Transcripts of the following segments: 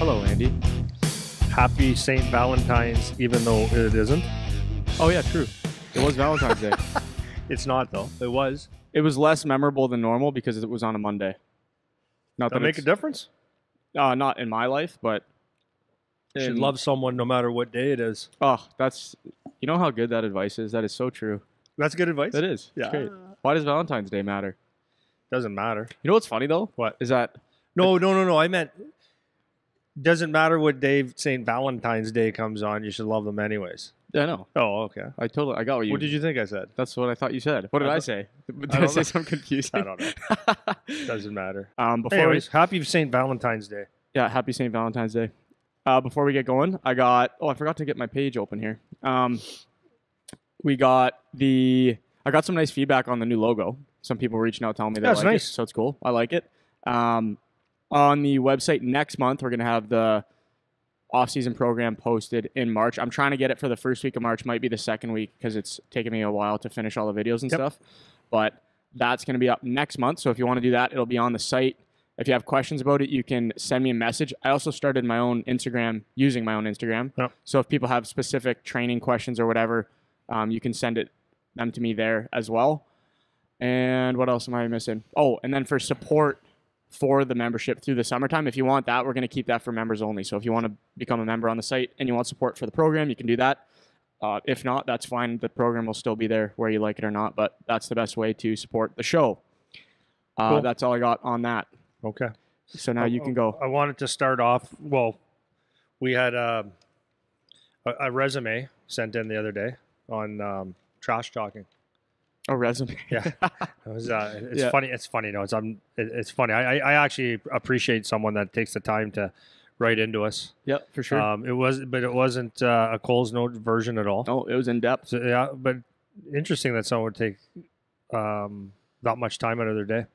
Hello, Andy. Happy St. Valentine's, even though it isn't. Oh, yeah, true. It was Valentine's Day. It's not, though. It was. It was less memorable than normal because it was on a Monday. Not Does that make a difference? Not in my life, but... You should love someone no matter what day it is. Oh, that's... You know how good that advice is? That is so true. That's good advice? It is. Yeah. It's great. Why does Valentine's Day matter? Doesn't matter. You know what's funny, though? What? Is that... No. I meant... Doesn't matter what day St. Valentine's Day comes on. You should love them anyways. Yeah, I know. Oh, okay. I got what you... What did you think I said? That's what I thought you said. What did I say? Did I say something confusing? I don't know. Doesn't matter. Anyways, happy St. Valentine's Day. Yeah, happy St. Valentine's Day. Before we get going, I forgot to get my page open here. I got some nice feedback on the new logo. Some people were reaching out telling me they like nice. it, so it's cool. I like it. On the website next month, we're going to have the off-season program posted in March. I'm trying to get it for the first week of March. Might be the second week because it's taken me a while to finish all the videos and stuff. But that's going to be up next month. So if you want to do that, it'll be on the site. If you have questions about it, you can send me a message. I also started my own Instagram, using my own Instagram. Yep. So if people have specific training questions or whatever, you can send them to me there as well. And what else am I missing? Oh, and then for support for the membership through the summertime, if you want that, we're going to keep that for members only. So if you want to become a member on the site and you want support for the program, you can do that. If not, that's fine. The program will still be there whether you like it or not, but that's the best way to support the show. Cool. That's all I got on that. Okay. So now you can go. I wanted to start off, well, we had a resume sent in the other day on trash talking. A resume. Yeah. It's funny. It's funny. No, it's funny. I actually appreciate someone that takes the time to write into us. Yep, for sure. It wasn't a Cole's Note version at all. No, it was in depth. So, yeah, but interesting that someone would take that much time out of their day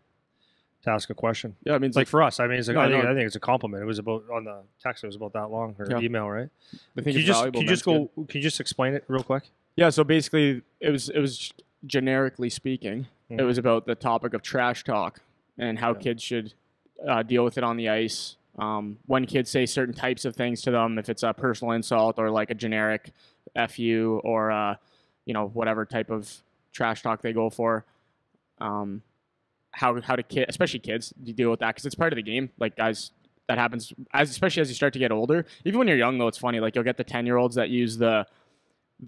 to ask a question. Yeah, I mean, it's like for us. I mean, it's like, No, I think it's a compliment. It was about on the text. It was about that long or email, right? I think Can you just explain it real quick? Yeah. So basically, it was generically speaking, it was about the topic of trash talk and how kids should deal with it on the ice. When kids say certain types of things to them, if it's a personal insult or like a generic F you or whatever type of trash talk they go for. How to especially kids, deal with that because it's part of the game. Like guys, that happens especially as you start to get older. Even when you're young, though, it's funny. Like you'll get the 10-year-olds that use the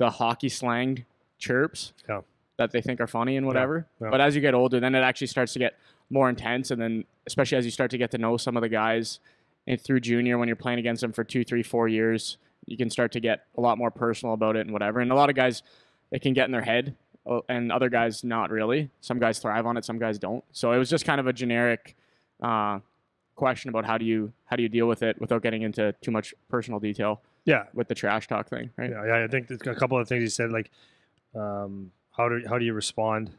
hockey slang chirps that they think are funny and whatever. Yeah. But as you get older, then it actually starts to get more intense. And then especially as you start to get to know some of the guys and through junior, when you're playing against them for 2, 3, 4 years, you can start to get a lot more personal about it and whatever. And a lot of guys, it can get in their head. And other guys, not really. Some guys thrive on it, some guys don't. So it was just kind of a generic question about how do you deal with it without getting into too much personal detail. Yeah, with the trash talk thing, right? Yeah. I think a couple of things he said, like how do you respond?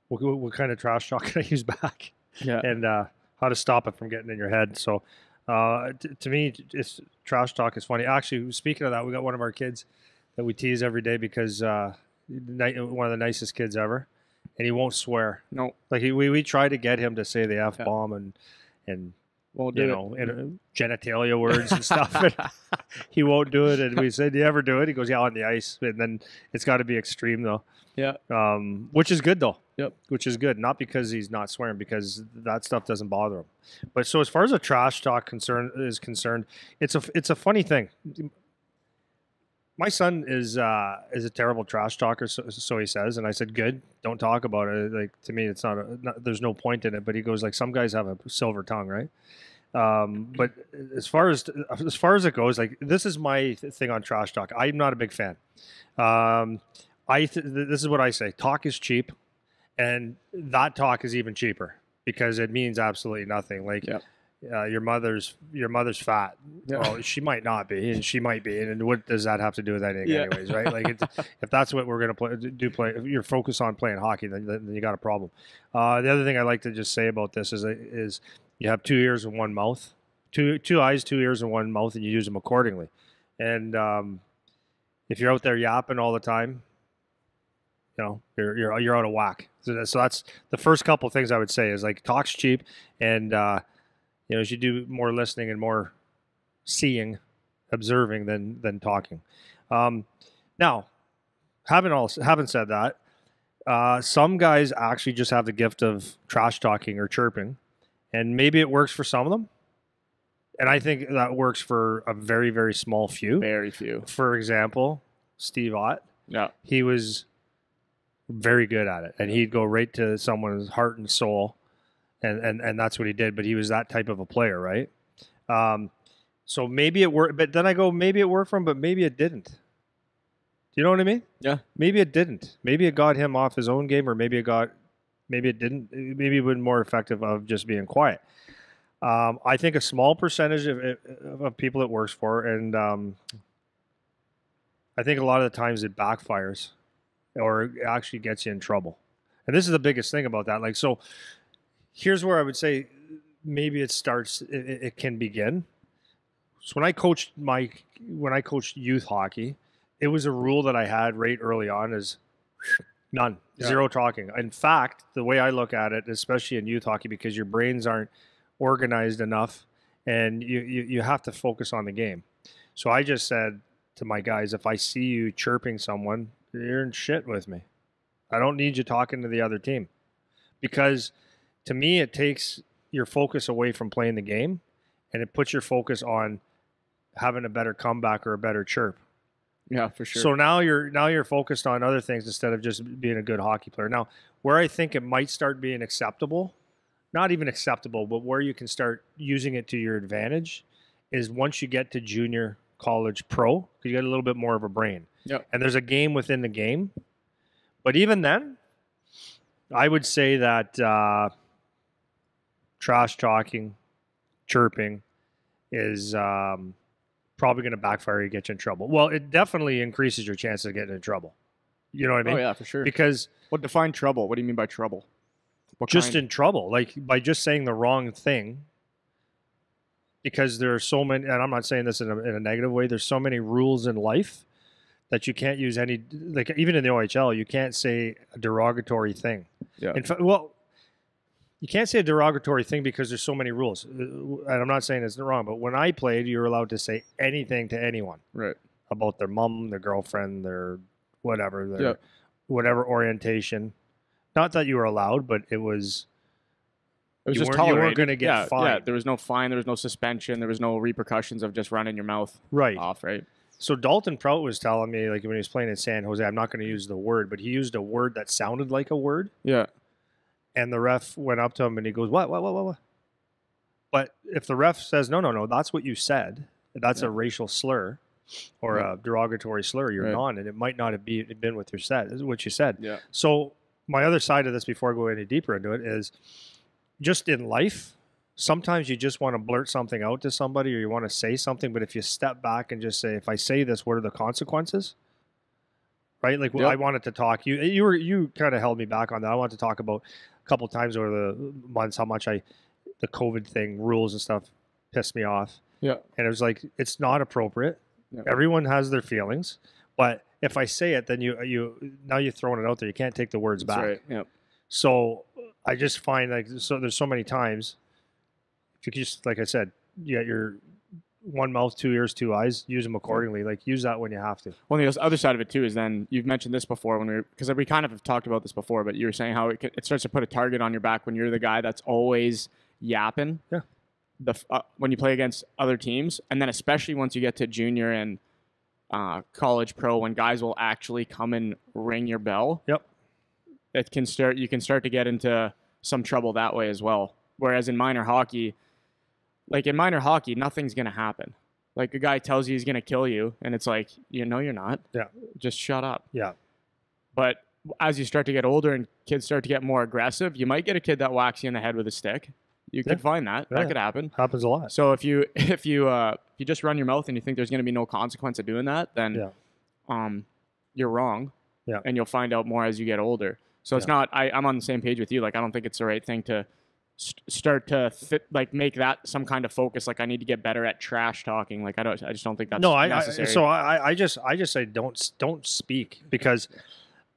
What kind of trash talk can I use back? Yeah, and how to stop it from getting in your head. So to me, it's trash talk is funny. Actually, speaking of that, we got one of our kids that we tease every day because. One of the nicest kids ever, and he won't swear. No, like we try to get him to say the F bomb and won't and genitalia words and stuff. And he won't do it. And we said, "Do you ever do it?" He goes, "Yeah, on the ice." And then it's got to be extreme though. Yeah. Which is good though. Yep. Which is good, not because he's not swearing, because that stuff doesn't bother him. But so as far as the trash talk is concerned, it's a funny thing. My son is a terrible trash talker, so he says, and I said, "Good, don't talk about it." Like to me, it's there's no point in it. But he goes like, "Some guys have a silver tongue, right?" But as far as it goes, like this is my thing on trash talk. I'm not a big fan. This is what I say: talk is cheap, and that talk is even cheaper because it means absolutely nothing. Like. Yep. Your mother's fat. Yeah. Well, she might not be, and she might be. And what does that have to do with anything, anyways, right? Like, if that's what we're going to play, if you're focused on playing hockey, then you got a problem. The other thing I like to just say about this is you have 2 ears and 1 mouth, two eyes, 2 ears, and 1 mouth, and you use them accordingly. And if you're out there yapping all the time, you're out of whack. So that's the first couple of things I would say is like talk's cheap, and you should do more listening and more seeing, observing than talking. Now, having said that, some guys actually just have the gift of trash talking or chirping, and maybe it works for some of them. And I think that works for a very, very small few. Very few. For example, Steve Ott. Yeah. He was very good at it, and he'd go right to someone's heart and soul, and that's what he did. But he was that type of a player, right? So maybe it worked, but then I go, maybe it worked for him, but maybe it didn't. Do you know what I mean? Yeah. Maybe it didn't. Maybe it got him off his own game, or maybe it didn't. Maybe it was more effective of just being quiet. I think a small percentage of people it works for, and I think a lot of the times it backfires or it actually gets you in trouble. And this is the biggest thing about that. Like, so here's where I would say maybe it starts, it can begin. So when I coached youth hockey, it was a rule that I had right early on is none, zero talking. In fact, the way I look at it, especially in youth hockey, because your brains aren't organized enough and you have to focus on the game. So I just said to my guys, if I see you chirping someone, you're in shit with me. I don't need you talking to the other team, because to me, it takes your focus away from playing the game and it puts your focus on having a better comeback or a better chirp. Yeah, for sure. So now you're focused on other things instead of just being a good hockey player. Now, where I think it might start being acceptable, not even acceptable, but where you can start using it to your advantage is once you get to junior, college, pro, because you get a little bit more of a brain. Yep. And there's a game within the game. But even then, I would say that trash talking, chirping is probably going to backfire and get you in trouble. Well, it definitely increases your chances of getting in trouble. You know what I mean? Oh, yeah, for sure. Because define trouble? What do you mean by trouble? What just kind? in trouble, like by just saying the wrong thing. Because there are so many, and I'm not saying this in a negative way, there's so many rules in life that you can't use any, like even in the OHL, you can't say a derogatory thing. Yeah. In fact, well, you can't say a derogatory thing because there's so many rules. And I'm not saying it's wrong, but when I played, you were allowed to say anything to anyone. Right. About their mom, their girlfriend, their whatever, Yeah. whatever orientation. Not that you were allowed, but it was... It was you just weren't tolerated. going to get fined. Yeah, there was no fine, there was no suspension, there was no repercussions of just running your mouth off, right? So Dalton Prout was telling me, like when he was playing in San Jose, I'm not going to use the word, but he used a word that sounded like a word. Yeah. And the ref went up to him and he goes, what? But if the ref says, no, that's what you said, that's a racial slur or a derogatory slur, you're non, and it might not have been what you said. Yeah. So my other side of this, before I go any deeper into it, is just in life, sometimes you just want to blurt something out to somebody or you want to say something, but if you step back and just say, if I say this, what are the consequences? Right? Like, I wanted to talk. You kind of held me back on that. I wanted to talk about a couple times over the months how much the COVID thing, rules and stuff, pissed me off. Yeah. And it was like, it's not appropriate. Yeah. Everyone has their feelings. But if I say it, then now you're throwing it out there. You can't take the words back. Right. Yeah. So I just find there's so many times, if you just, like I said, you got your one mouth, two ears, two eyes, use them accordingly. Like, use that when you have to. Well, the other side of it too is then you've mentioned this before because we kind of have talked about this before, but you were saying how it starts to put a target on your back when you're the guy that's always yapping. Yeah. When you play against other teams, and then especially once you get to junior and college, pro, when guys will actually come and ring your bell. Yep. You can start to get into some trouble that way as well. Whereas in minor hockey, nothing's going to happen. Like, a guy tells you he's going to kill you, and it's like, you're not. Yeah. Just shut up. Yeah. But as you start to get older and kids start to get more aggressive, you might get a kid that whacks you in the head with a stick. You could find that. Yeah. That could happen. Happens a lot. So if you just run your mouth and you think there's going to be no consequence of doing that, then you're wrong. Yeah. And you'll find out more as you get older. So it's not. I'm on the same page with you. Like, I don't think it's the right thing to start to make that some kind of focus. Like, I need to get better at trash talking. Like, I just don't think that's necessary. I just say don't speak, because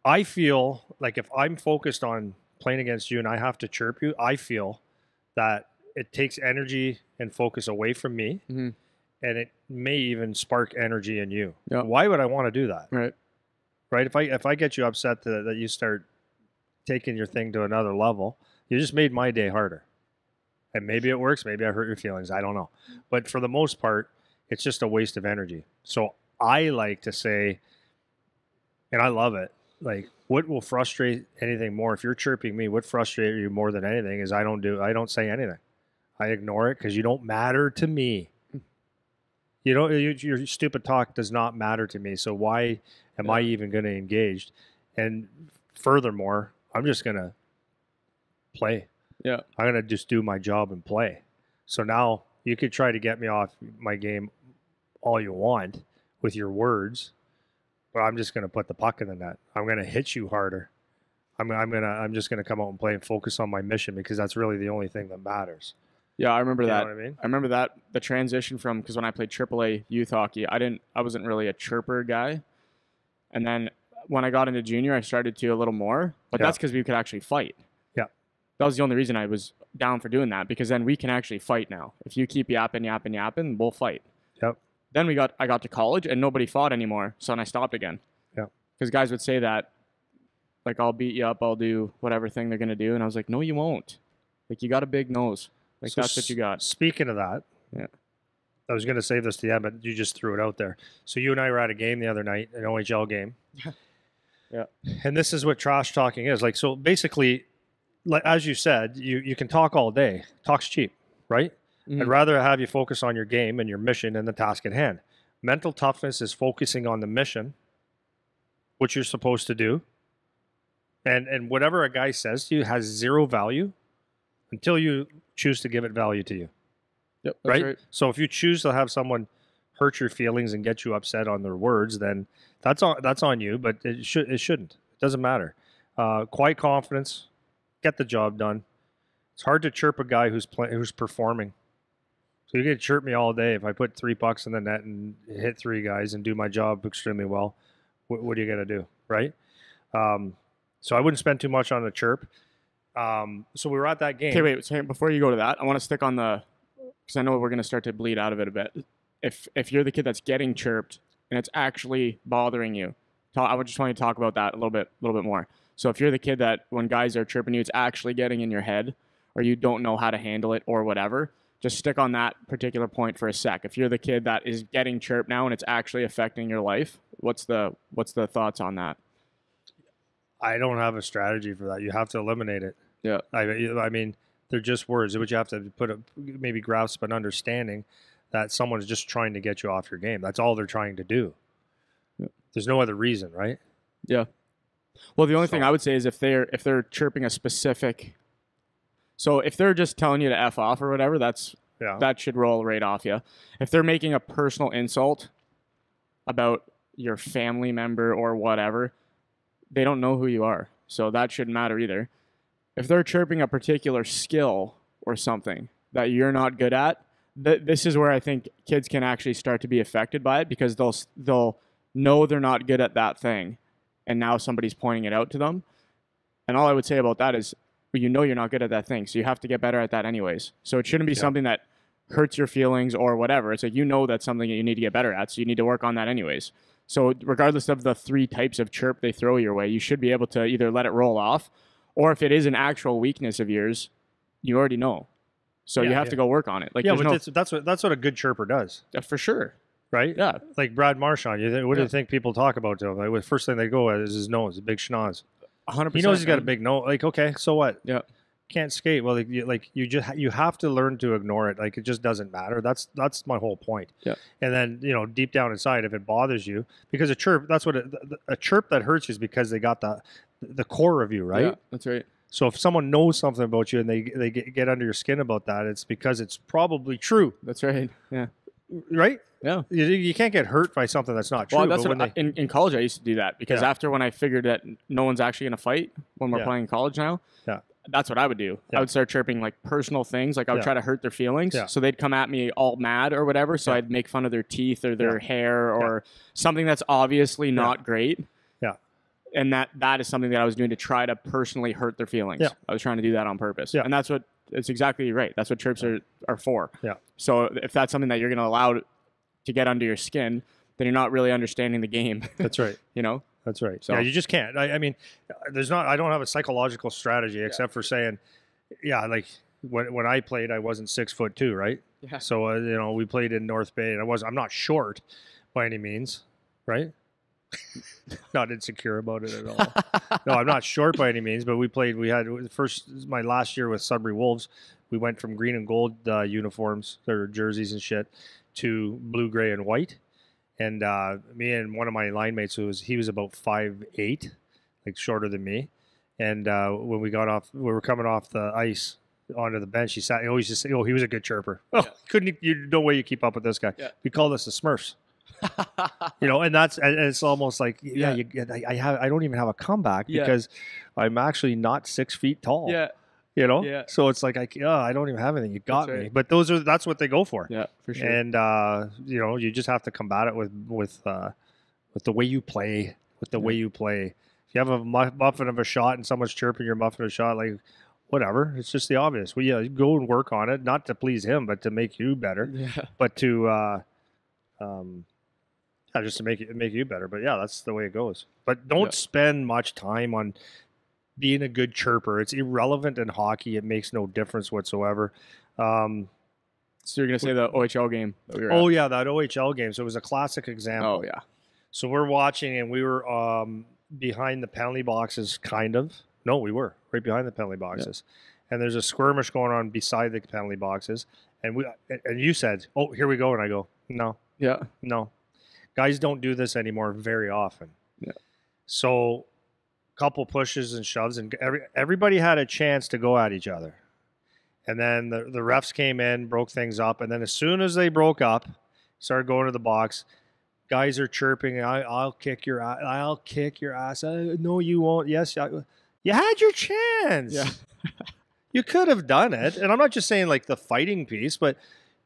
I feel like if I'm focused on playing against you and I have to chirp you, I feel that it takes energy and focus away from me. Mm-hmm. and it may even spark energy in you. Yeah. Why would I want to do that? Right. Right? If I get you upset that you start taking your thing to another level, you just made my day harder. And maybe it works, maybe I hurt your feelings, I don't know. But for the most part, it's just a waste of energy. So I like to say, and I love it, like, what will frustrate anything more? If you're chirping me, what frustrates you more than anything is I don't say anything. I ignore it because you don't matter to me. Your stupid talk does not matter to me. So why am I even going to engage? And furthermore, I'm just going to play. Yeah. I'm going to just do my job and play. So now you could try to get me off my game all you want with your words, but I'm just going to put the puck in the net. I'm going to hit you harder. I'm just going to come out and play and focus on my mission because that's really the only thing that matters. Yeah, I remember that. You know what I mean? I remember that the transition from, because when I played AAA youth hockey, I wasn't really a chirper guy, and then when I got into junior, I started to a little more, but that's because we could actually fight. Yeah, that was the only reason I was down for doing that, because then we can actually fight now. If you keep yapping, we'll fight. Yep. Then I got to college and nobody fought anymore, so then I stopped again. Yeah. Because guys would say that, like, I'll beat you up, I'll do whatever thing they're gonna do, and I was like, no, you won't. Like, you got a big nose. Like, so that's what you got. Speaking of that, yeah, I was going to save this to the end, but you just threw it out there. So you and I were at a game the other night, an OHL game. Yeah. And this is what trash talking is. Like, so basically, like, as you said, you can talk all day. Talk's cheap, right? Mm-hmm. I'd rather have you focus on your game and your mission and the task at hand. Mental toughness is focusing on the mission, what you're supposed to do. And whatever a guy says to you has zero value until you choose to give it value to you. Yep, that's right? So if you choose to have someone hurt your feelings and get you upset on their words, then that's on you, but it shouldn't. It doesn't matter. Quiet confidence, get the job done. It's hard to chirp a guy who's performing. So you can chirp me all day. If I put 3 pucks in the net and hit 3 guys and do my job extremely well, what are you going to do, right? So I wouldn't spend too much on a chirp. So we were at that game. Okay, wait. So before you go to that, I want to stick on because I know we're going to start to bleed out of it a bit. If you're the kid that's getting chirped and it's actually bothering you, I would just want you to talk about that a little bit more. So if you're the kid that when guys are chirping you, it's actually getting in your head, or you don't know how to handle it or whatever, just stick on that particular point for a sec. If you're the kid that is getting chirped now and it's actually affecting your life, what's the thoughts on that? I don't have a strategy for that. You have to eliminate it. Yeah. I mean, they're just words. But you have to maybe grasp an understanding that someone's just trying to get you off your game. That's all they're trying to do. Yeah. There's no other reason, right? Yeah. Well, the only thing I would say is if they're chirping a specific, so if they're just telling you to F off or whatever, that should roll right off you. If they're making a personal insult about your family member or whatever, they don't know who you are. So that shouldn't matter either. If they're chirping a particular skill or something that you're not good at, this is where I think kids can actually start to be affected by it, because they'll know they're not good at that thing, and now somebody's pointing it out to them. And all I would say about that is, you're not good at that thing, so you have to get better at that anyways. So it shouldn't be something that hurts your feelings or whatever. It's like, that's something that you need to get better at, so you need to work on that anyways. So regardless of the 3 types of chirp they throw your way, you should be able to either let it roll off, or if it is an actual weakness of yours, you already know. So you have to go work on it. Like, that's what a good chirper does. For sure. Right? Yeah. Like Brad Marchand. What do you think people talk about to him? Like, the first thing they go at is his nose, a big schnoz. 100%. He knows he's got a big nose. Like, okay, so what? Yeah. Can't skate. Well, you have to learn to ignore it. Like, it just doesn't matter. That's my whole point. Yeah. And then, deep down inside, if it bothers you, because a chirp, a chirp that hurts you is because they got the core of you, right? Yeah, that's right. So if someone knows something about you and they get under your skin about that, it's because it's probably true. That's right. Yeah. Right? Yeah. You can't get hurt by something that's not true. Well, in college I used to do that, because after when I figured that no one's actually going to fight when we're playing college now, that's what I would do. I would start chirping like personal things. Like I would try to hurt their feelings. So they'd come at me all mad or whatever. So I'd make fun of their teeth or their hair or something that's obviously not great. Yeah. And that is something that I was doing to try to personally hurt their feelings. Yeah. I was trying to do that on purpose. Yeah. And it's exactly right. That's what chirps are for. Yeah. So if that's something that you're going to allow to get under your skin, then you're not really understanding the game. That's right. You know? That's right. So- Yeah, you just can't. I mean, I don't have a psychological strategy except for saying, yeah, like when I played, I wasn't 6'2", right? Yeah. So you know, we played in North Bay, and I'm not short by any means, right? Not insecure about it at all. No, I'm not short by any means, but we had my last year with Sudbury Wolves. We went from green and gold uniforms, their jerseys and shit, to blue, gray, and white. And me and one of my line mates, he was about 5'8", like shorter than me. And when we were coming off the ice onto the bench, he always just say, "Oh, he was a good chirper." Oh, no way you keep up with this guy. Yeah. We call this the Smurfs. You know, and it's almost like I don't even have a comeback because I'm actually not 6 feet tall. Yeah. You know, Yeah. so it's like I don't even have anything. You got That's me, right. but that's what they go for. Yeah, for sure. And you know, you just have to combat it with the way you play. With the way you play, if you have a muffin of a shot and someone's chirping your muffin of a shot, like whatever, it's just the obvious. Well, yeah, go and work on it, not to please him, but to make you better. Yeah. But to just to make you better. But yeah, that's the way it goes. But don't spend much time on being a good chirper. It's irrelevant in hockey. It makes no difference whatsoever. So you're gonna say the OHL game that we were Oh at? yeah, that OHL game. So it was a classic example. Oh yeah. So we're watching, and we were behind the penalty boxes, kind of. No, we were right behind the penalty boxes, and there's a skirmish going on beside the penalty boxes. And you said, "Oh, here we go," and I go, "No, Yeah. no, guys don't do this anymore very often." Yeah. So, couple pushes and shoves, and everybody had a chance to go at each other. And then the refs came in, broke things up, and then as soon as they broke up, started going to the box. Guys are chirping, "I'll kick your ass. I'll kick your ass." No, you won't. Yes, you had your chance. Yeah. You could have done it. And I'm not just saying like the fighting piece, but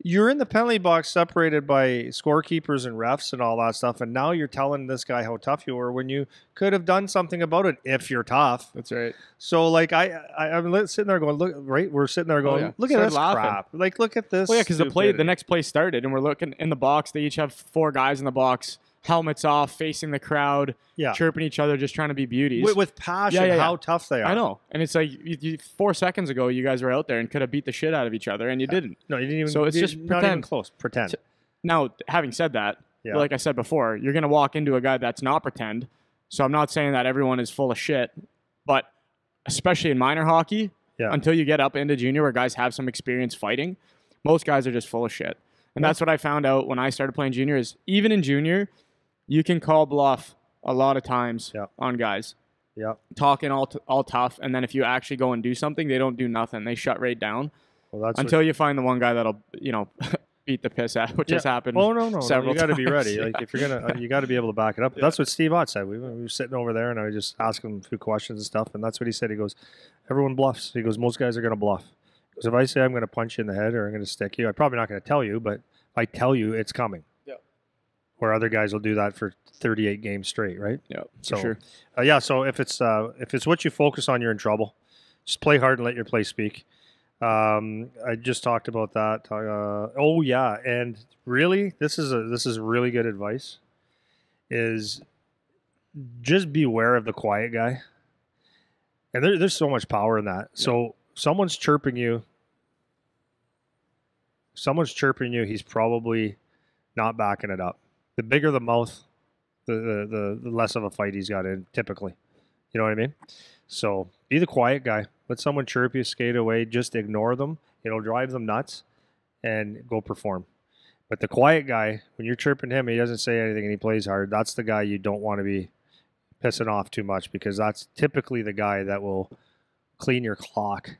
you're in the penalty box separated by scorekeepers and refs and all that stuff. And now you're telling this guy how tough you were when you could have done something about it if you're tough. That's right. So like I'm sitting there going, look, right? We're sitting there going, look at Started this laughing. crap. Like, look at this. Well, yeah, because the stupidity. next play started, and we're looking in the box. They each have 4 guys in the box, helmets off, facing the crowd, chirping each other, just trying to be beauties. With passion, how tough they are. I know. And it's like 4 seconds ago, you guys were out there and could have beat the shit out of each other, and you didn't. No, you didn't even. So it's just not pretend. even close. Pretend. Now, having said that, like I said before, you're going to walk into a guy that's not pretend. So I'm not saying that everyone is full of shit, but especially in minor hockey, until you get up into junior where guys have some experience fighting, most guys are just full of shit. And that's what I found out when I started playing junior is even in junior, you can call bluff a lot of times on guys. Yeah. Talking all tough, and then if you actually go and do something, they don't do nothing. They shut right down. Well, that's until you find the one guy that'll, beat the piss out, which has happened. Oh no, several you got to be times. ready. Like if you're gonna, you got to be able to back it up. That's what Steve Ott said. We were sitting over there, and I was just asking him a few questions and stuff, and that's what he said. He goes, "Everyone bluffs." He goes, "Most guys are gonna bluff." Because if I say I'm gonna punch you in the head or I'm gonna stick you, I'm probably not gonna tell you, but if I tell you, it's coming. Yeah. Where other guys will do that for 38 games straight, right? Yeah, so, for sure. So if it's what you focus on, you're in trouble. Just play hard and let your play speak. I just talked about that. And really, this is really good advice. Is just beware of the quiet guy. And there's so much power in that. Yeah. So someone's chirping you. He's probably not backing it up. The bigger the mouth, the less of a fight he's got in. Typically, you know what I mean. So be the quiet guy. Let someone chirp you, skate away. Just ignore them. It'll drive them nuts, and go perform. But the quiet guy, when you're chirping him, he doesn't say anything and he plays hard. That's the guy you don't want to be pissing off too much, because that's typically the guy that will clean your clock.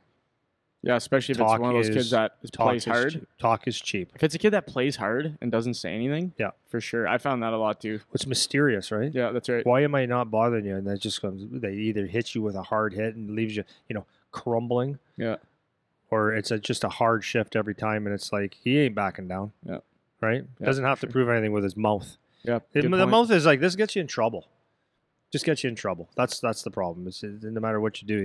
Yeah, especially if it's one of those kids that plays hard. Talk is cheap. If it's a kid that plays hard and doesn't say anything, for sure. I found that a lot too. It's mysterious, right? Yeah, that's right. Why am I not bothering you? And that just comes. They either hit you with a hard hit and leaves you, crumbling. Yeah. Or it's just a hard shift every time, and it's like he ain't backing down. Yeah. Right. Yeah, doesn't have to prove anything with his mouth. Yeah. The mouth is like, this gets you in trouble. Just gets you in trouble. That's the problem. It's no matter what you do,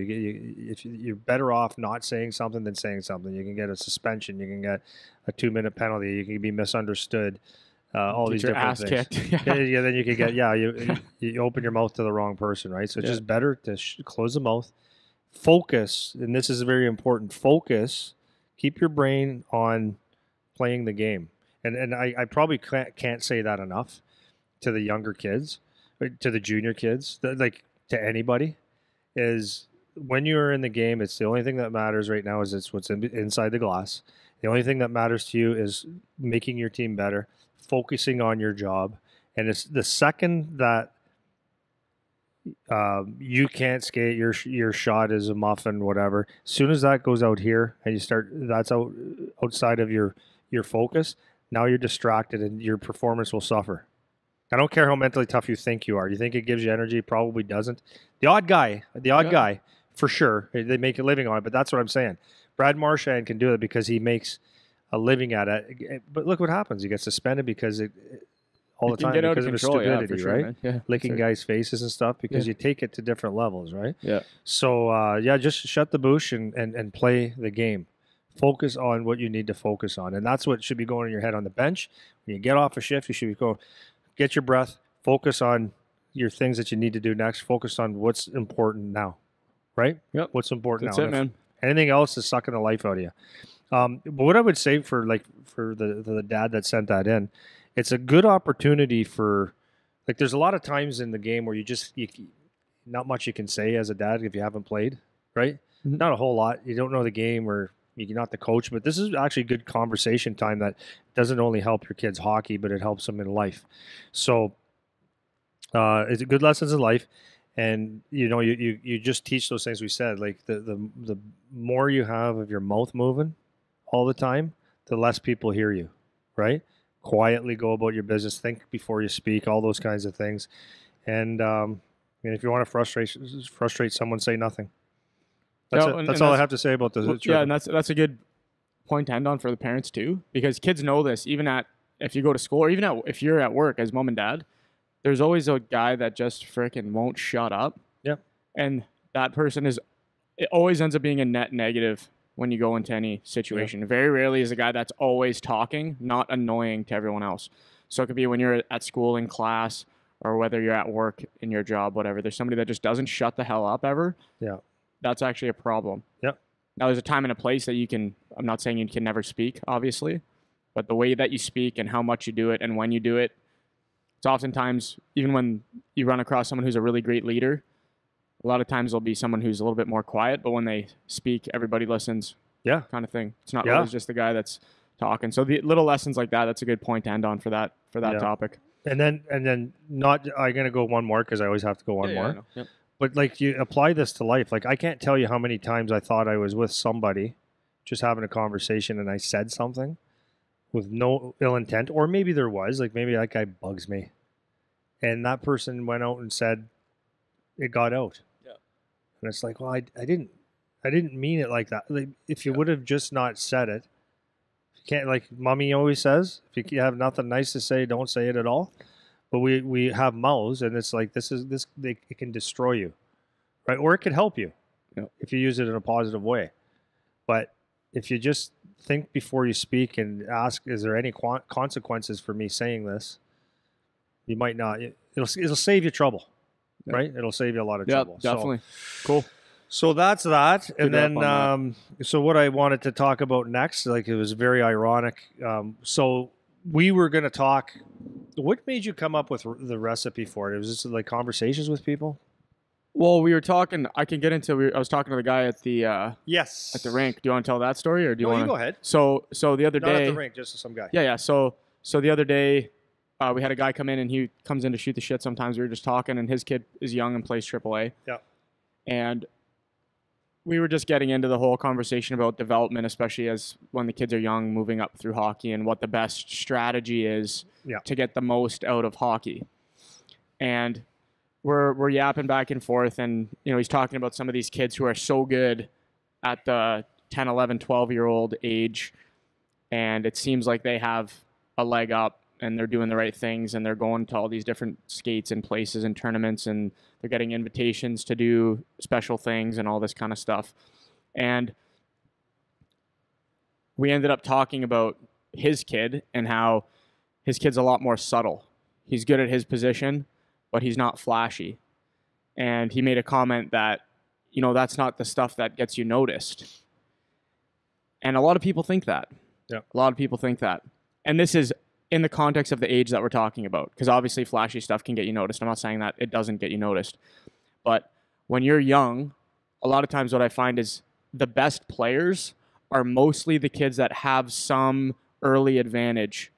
you're better off not saying something than saying something. You can get a suspension. You can get a 2-minute penalty. You can be misunderstood. all Get these your different ass things. kicked. Yeah, then you could get you open your mouth to the wrong person, right? So it's just better to close the mouth, focus, and this is very important. Focus, keep your brain on playing the game, and I probably can't say that enough to the younger kids, to the junior kids, like to anybody, is when you're in the game, it's the only thing that matters right now is it's what's inside the glass. The only thing that matters to you is making your team better, focusing on your job. And it's the second that you can't skate, your shot is a muffin, whatever. As soon as that goes out here and you start, that's outside of your focus. Now you're distracted and your performance will suffer. I don't care how mentally tough you think you are. You think it gives you energy? Probably doesn't. The odd guy, for sure. They make a living on it, but that's what I'm saying. Brad Marchand can do it because he makes a living at it. But look what happens. He gets suspended because all the time because of his stupidity, right? Man. Yeah, licking guys' faces and stuff because you take it to different levels, right? Yeah. So, just shut the boosh and play the game. Focus on what you need to focus on. And that's what should be going in your head on the bench. When you get off a shift, you should be going, get your breath, focus on your things that you need to do next, focus on what's important now, right? Yep. What's important That's now. it, man. Anything else is sucking the life out of you. But what I would say for the dad that sent that in, it's a good opportunity for, like, there's a lot of times in the game where you not much you can say as a dad if you haven't played, right? Mm-hmm. Not a whole lot. You don't know the game or you're not the coach, but this is actually good conversation time that doesn't only help your kids hockey, but it helps them in life. So it's good lessons in life. And, you just teach those things we said, like the more you have of your mouth moving all the time, the less people hear you, right? Quietly go about your business, think before you speak, all those kinds of things. And if you want to frustrate someone, say nothing. That's all I have to say about this. Yeah, and that's a good point to end on for the parents too, because kids know this. Even if you go to school, or even if you're at work as mom and dad, there's always a guy that just freaking won't shut up. Yeah, and that person it always ends up being a net negative when you go into any situation. Yeah. Very rarely is a guy that's always talking, not annoying to everyone else. So it could be when you're at school in class, or whether you're at work in your job, whatever. There's somebody that just doesn't shut the hell up ever. Yeah. That's actually a problem. Yep. Now, there's a time and a place that I'm not saying you can never speak, obviously, but the way that you speak and how much you do it and when you do it, it's oftentimes, even when you run across someone who's a really great leader, a lot of times there'll be someone who's a little bit more quiet, but when they speak, everybody listens. Yeah. Kind of thing. It's not always just the guy that's talking. So the little lessons like that's a good point to end on for that topic. And then I'm going to go one more because I always have to go one more. Yep. But like, you apply this to life. Like, I can't tell you how many times I thought I was with somebody just having a conversation and I said something with no ill intent, or maybe there was, like, maybe that guy bugs me. And that person went out and said it got out. Yeah. And it's like, well, I didn't mean it like that. Like, if you would have just not said it, you can't, like mommy always says, if you have nothing nice to say, don't say it at all. But we have mouths, and it's like it can destroy you, right? Or it could help you if you use it in a positive way. But if you just think before you speak and ask, is there any consequences for me saying this? You might not. It'll save you trouble, right? It'll save you a lot of trouble. Definitely. Cool. So that's that. And then, so what I wanted to talk about next, like, it was very ironic. So we were going to talk. What made you come up with the recipe for it? It was just like conversations with people? Well, we were talking. I can get into. I was talking to the guy at the at the rink. Do you want to tell that story, or do you want to? You go ahead. So the other day, not at the rink, just some guy. Yeah. So the other day, we had a guy come in, and he comes in to shoot the shit. Sometimes we were just talking, and his kid is young and plays AAA. Yeah. And we were just getting into the whole conversation about development, especially as when the kids are young, moving up through hockey, and what the best strategy is to get the most out of hockey. And we're yapping back and forth, and he's talking about some of these kids who are so good at the 10, 11, 12-year-old age, and it seems like they have a leg up, and they're doing the right things, and they're going to all these different skates and places and tournaments, and they're getting invitations to do special things and all this kind of stuff. And we ended up talking about his kid and how his kid's a lot more subtle. He's good at his position, but he's not flashy. And he made a comment that, you know, that's not the stuff that gets you noticed. And a lot of people think that. Yeah. A lot of people think that. And this is in the context of the age that we're talking about, because obviously flashy stuff can get you noticed. I'm not saying that it doesn't get you noticed. But when you're young, a lot of times what I find is the best players are mostly the kids that have some early advantage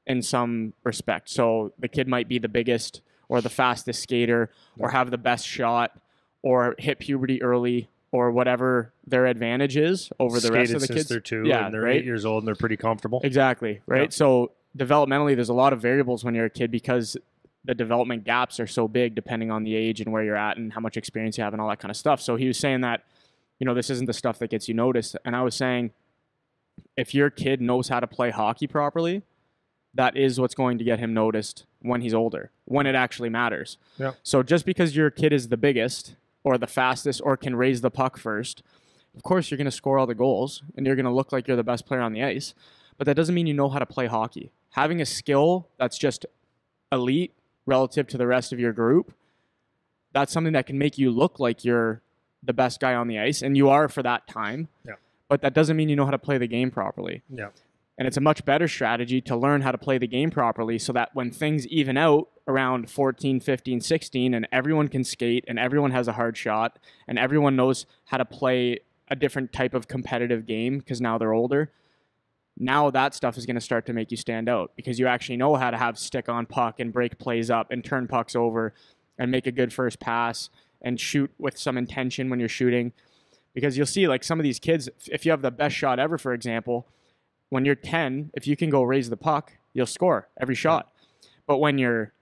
in some respect. So the kid might be the biggest or the fastest skater or have the best shot or hit puberty early or whatever their advantage is over the rest of the since kids. They're 2 yeah, and they're right? 8 years old and they're pretty comfortable. Exactly, right? Yeah. So developmentally, there's a lot of variables when you're a kid because the development gaps are so big depending on the age and where you're at and how much experience you have and all that kind of stuff. So he was saying that, you know, this isn't the stuff that gets you noticed. And I was saying, if your kid knows how to play hockey properly, that is what's going to get him noticed when he's older, when it actually matters. Yeah. So just because your kid is the biggest or the fastest or can raise the puck first, of course you're going to score all the goals and you're going to look like you're the best player on the ice. But that doesn't mean you know how to play hockey. Having a skill that's just elite relative to the rest of your group, that's something that can make you look like you're the best guy on the ice, and you are for that time. Yeah. But that doesn't mean you know how to play the game properly. Yeah. And it's a much better strategy to learn how to play the game properly so that when things even out around 14, 15, 16, and everyone can skate and everyone has a hard shot and everyone knows how to play a different type of competitive game because now they're older, now that stuff is going to start to make you stand out because you actually know how to have stick on puck and break plays up and turn pucks over and make a good first pass and shoot with some intention when you're shooting. Because you'll see, like, some of these kids, if you have the best shot ever, for example, when you're 10, if you can go raise the puck, you'll score every shot. But when you're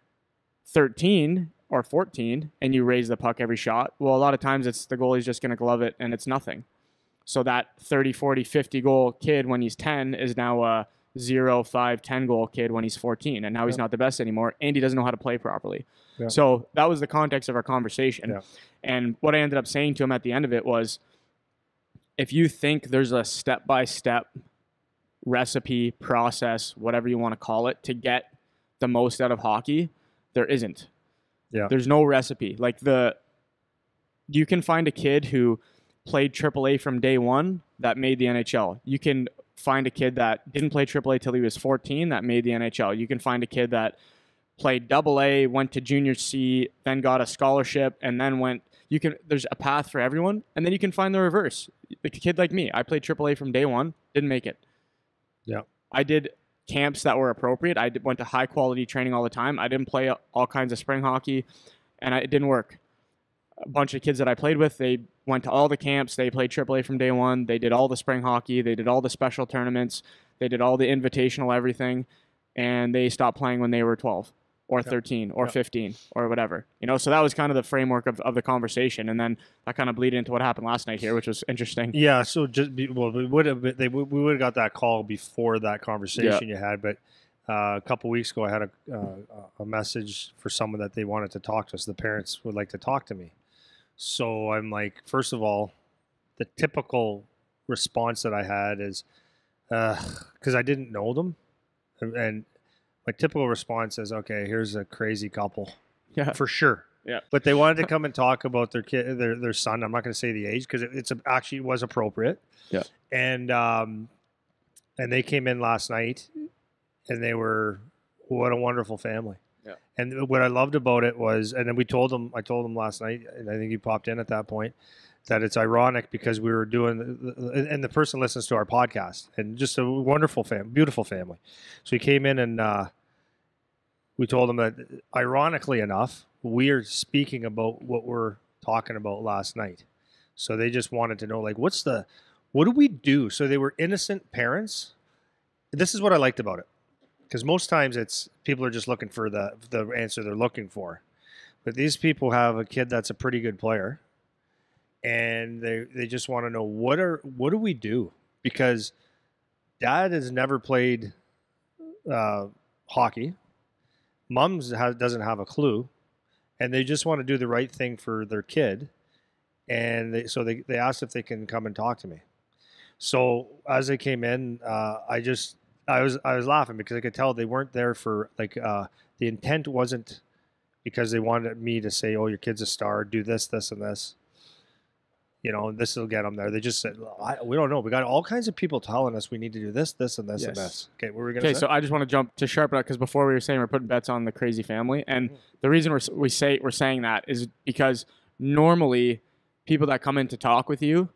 13 or 14 and you raise the puck every shot, well, a lot of times it's the goalie's just going to glove it and it's nothing. So that 30, 40, 50 goal kid when he's 10 is now a 0, 5, 10 goal kid when he's 14. And now he's not the best anymore and he doesn't know how to play properly. Yeah. So that was the context of our conversation. Yeah. And what I ended up saying to him at the end of it was, if you think there's a step-by-step recipe, process, whatever you want to call it, to get the most out of hockey, there isn't. Yeah. There's no recipe. Like, you can find a kid who played AAA from day one that made the NHL. You can find a kid that didn't play AAA till he was 14 that made the NHL. You can find a kid that played AA, went to junior C, then got a scholarship, and then there's a path for everyone, and then you can find the reverse. A kid like me, I played AAA from day one, didn't make it. Yeah. I did camps that were appropriate. Went to high quality training all the time. I didn't play all kinds of spring hockey, and it didn't work. A bunch of kids that I played with, they went to all the camps. They played AAA from day one. They did all the spring hockey. They did all the special tournaments. They did all the invitational everything, and they stopped playing when they were 12 or 13 or 15 or whatever. So that was kind of the framework of the conversation, and then that kind of bleed into what happened last night here, which was interesting. Yeah, so we would have got that call before that conversation you had, but a couple weeks ago I had a message for someone that they wanted to talk to us. The parents would like to talk to me. So I'm like, first of all, the typical response that I had is, because I didn't know them, and my typical response is, okay, here's a crazy couple. Yeah. For sure. Yeah. But they wanted to come and talk about their kid, their son. I'm not going to say the age because it actually was appropriate. Yeah. And they came in last night and they were, what a wonderful family. Yeah. And what I loved about it was, and then I told them last night, and I think you popped in at that point, that it's ironic because we were doing, and the person listens to our podcast, and just a wonderful family, beautiful family. So he came in and we told him that, ironically enough, we are speaking about what we're talking about last night. So they just wanted to know, like, what do we do? So they were innocent parents. This is what I liked about it. Because most times it's people are just looking for the answer they're looking for. But these people have a kid that's a pretty good player. And they just want to know, what do we do? Because dad has never played hockey. Mom doesn't have a clue. And they just want to do the right thing for their kid. And they asked if they can come and talk to me. So as they came in, I just I was laughing because I could tell they weren't there for like the intent wasn't because they wanted me to say, "Oh, your kid's a star. Do this, this, and this." You know, this will get them there. They just said, "We don't know. We got all kinds of people telling us we need to do this, this, and this, and this." Okay, what were we gonna say? Okay, so I just want to jump to sharpen up because before we were saying we're putting bets on the crazy family, and the reason we're saying that is because normally people that come in to talk with you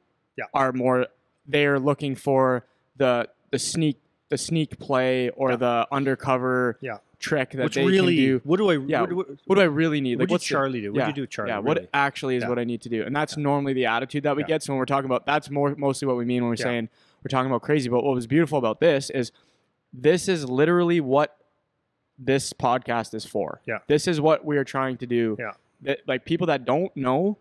are more they're looking for the sneak play or the undercover trick that they really, can do. What do I? What do I really need? What did Charlie do? What did you do, Charlie? Yeah, really? what actually is what I need to do, and that's normally the attitude that we get. So when we're talking about that's mostly what we mean when we're saying we're talking about crazy. But what was beautiful about this is literally what this podcast is for. Yeah, this is what we are trying to do. Yeah, that, like people that don't know.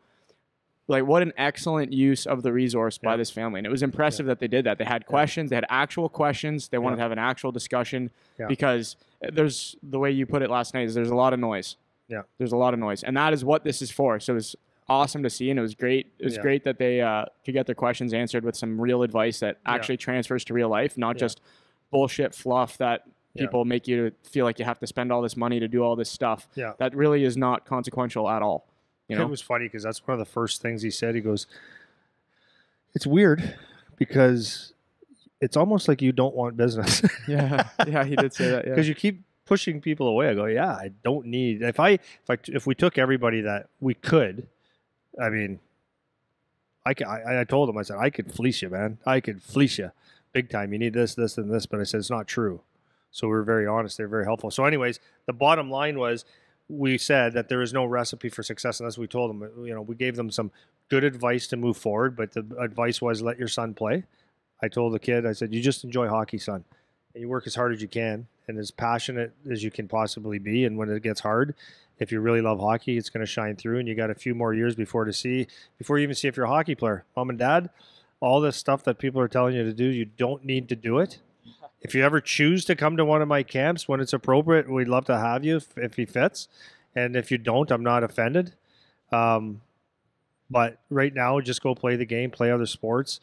Like what an excellent use of the resource by this family. And it was impressive that they did that. They had questions. They had actual questions. They wanted to have an actual discussion because there's the way you put it last night is there's a lot of noise. Yeah. There's a lot of noise. And that is what this is for. So it was awesome to see. And it was great. It was great that they could get their questions answered with some real advice that actually transfers to real life, not just bullshit fluff that people make you feel like you have to spend all this money to do all this stuff. Yeah. That really is not consequential at all. You know? It was funny because that's one of the first things he said. He goes, "It's weird because it's almost like you don't want business." yeah, he did say that. Yeah, because you keep pushing people away. I go, "Yeah, I don't need. If we took everybody that we could, I mean, I told him, I said, I could fleece you, man. I could fleece you big time. You need this, this, and this." But I said it's not true. So we were very honest. They're very helpful. So, anyways, the bottom line was, we said that there is no recipe for success, and that's what we told them. You know, we gave them some good advice to move forward, but the advice was let your son play. I told the kid, I said, you just enjoy hockey, son. And you work as hard as you can and as passionate as you can possibly be. And when it gets hard, if you really love hockey, it's going to shine through. And you got a few more years before you even see if you're a hockey player. Mom and dad, all this stuff that people are telling you to do, you don't need to do it. If you ever choose to come to one of my camps when it's appropriate, we'd love to have you if he fits. And if you don't, I'm not offended. But right now, just go play the game, play other sports,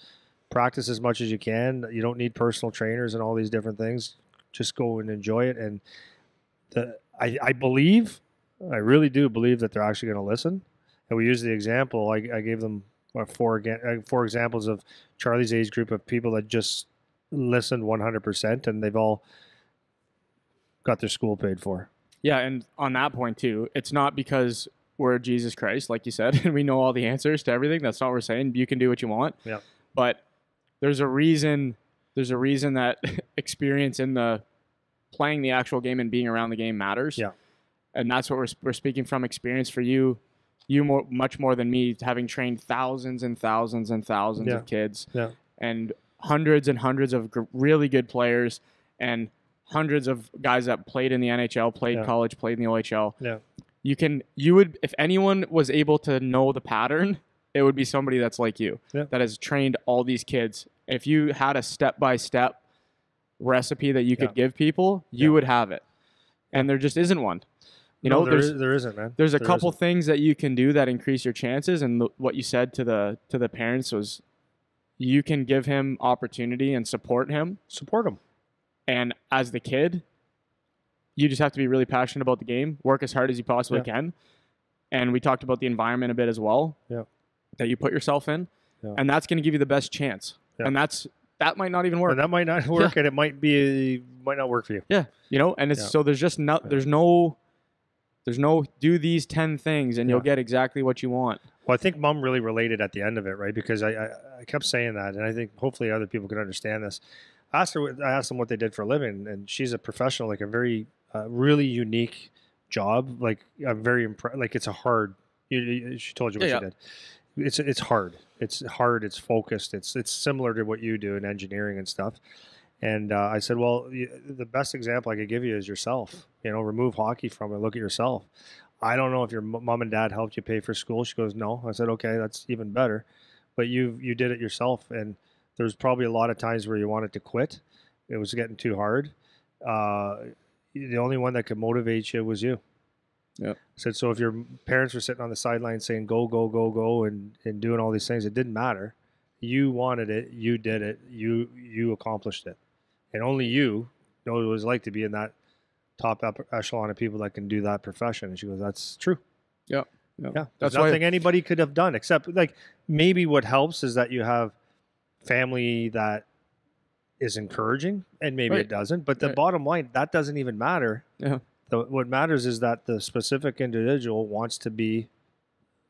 practice as much as you can. You don't need personal trainers and all these different things. Just go and enjoy it. And I really do believe that they're actually going to listen. And we use the example. I gave them four examples of Charlie's age group of people that just listened 100%, and they've all got their school paid for. Yeah, and on that point too, it's not because we're Jesus Christ, like you said, and we know all the answers to everything. That's not what we're saying. You can do what you want. Yeah. But there's a reason that experience in the playing the actual game and being around the game matters. Yeah. And that's what we're speaking from experience for you. Much more than me, having trained thousands and thousands and thousands of kids. Yeah. And hundreds and hundreds of really good players and hundreds of guys that played in the NHL, played college, played in the OHL. Yeah. You would, if anyone was able to know the pattern, it would be somebody that's like you, that has trained all these kids. If you had a step-by-step recipe that you could give people, you would have it. And there just isn't one. There isn't, man. There's a couple things that you can do that increase your chances. And what you said to the parents was, you can give him opportunity and support him. Support him. And as the kid, you just have to be really passionate about the game, work as hard as you possibly can. And we talked about the environment a bit as well, that you put yourself in. Yeah. And that's going to give you the best chance. Yeah. And that might not even work. And that might not work, and it might not work for you. Yeah. And it's so there's just there's no do these 10 things and you'll get exactly what you want. Well, I think Mom really related at the end of it, right? Because I kept saying that, and I think hopefully other people can understand this. I asked them what they did for a living, and she's a professional, like a very really unique job. Like I'm very impressed. Like it's a hard. She told you what she did. It's hard. It's hard. It's focused. It's similar to what you do in engineering and stuff. And I said, well, the best example I could give you is yourself. Remove hockey from it. Look at yourself. I don't know if your mom and dad helped you pay for school. She goes, no. I said, okay, that's even better. But you did it yourself. And there's probably a lot of times where you wanted to quit. It was getting too hard. The only one that could motivate you was you. Yeah. I said, so if your parents were sitting on the sideline saying, go, go, go, go, and doing all these things, it didn't matter. You wanted it. You did it. You accomplished it. And only you know what it was like to be in that top echelon of people that can do that profession. And she goes, that's true. Yeah. Yeah. That's There's nothing anybody could have done except like maybe what helps is that you have family that is encouraging, and maybe it doesn't. But the bottom line, that doesn't even matter. Yeah. What matters is that the specific individual wants to be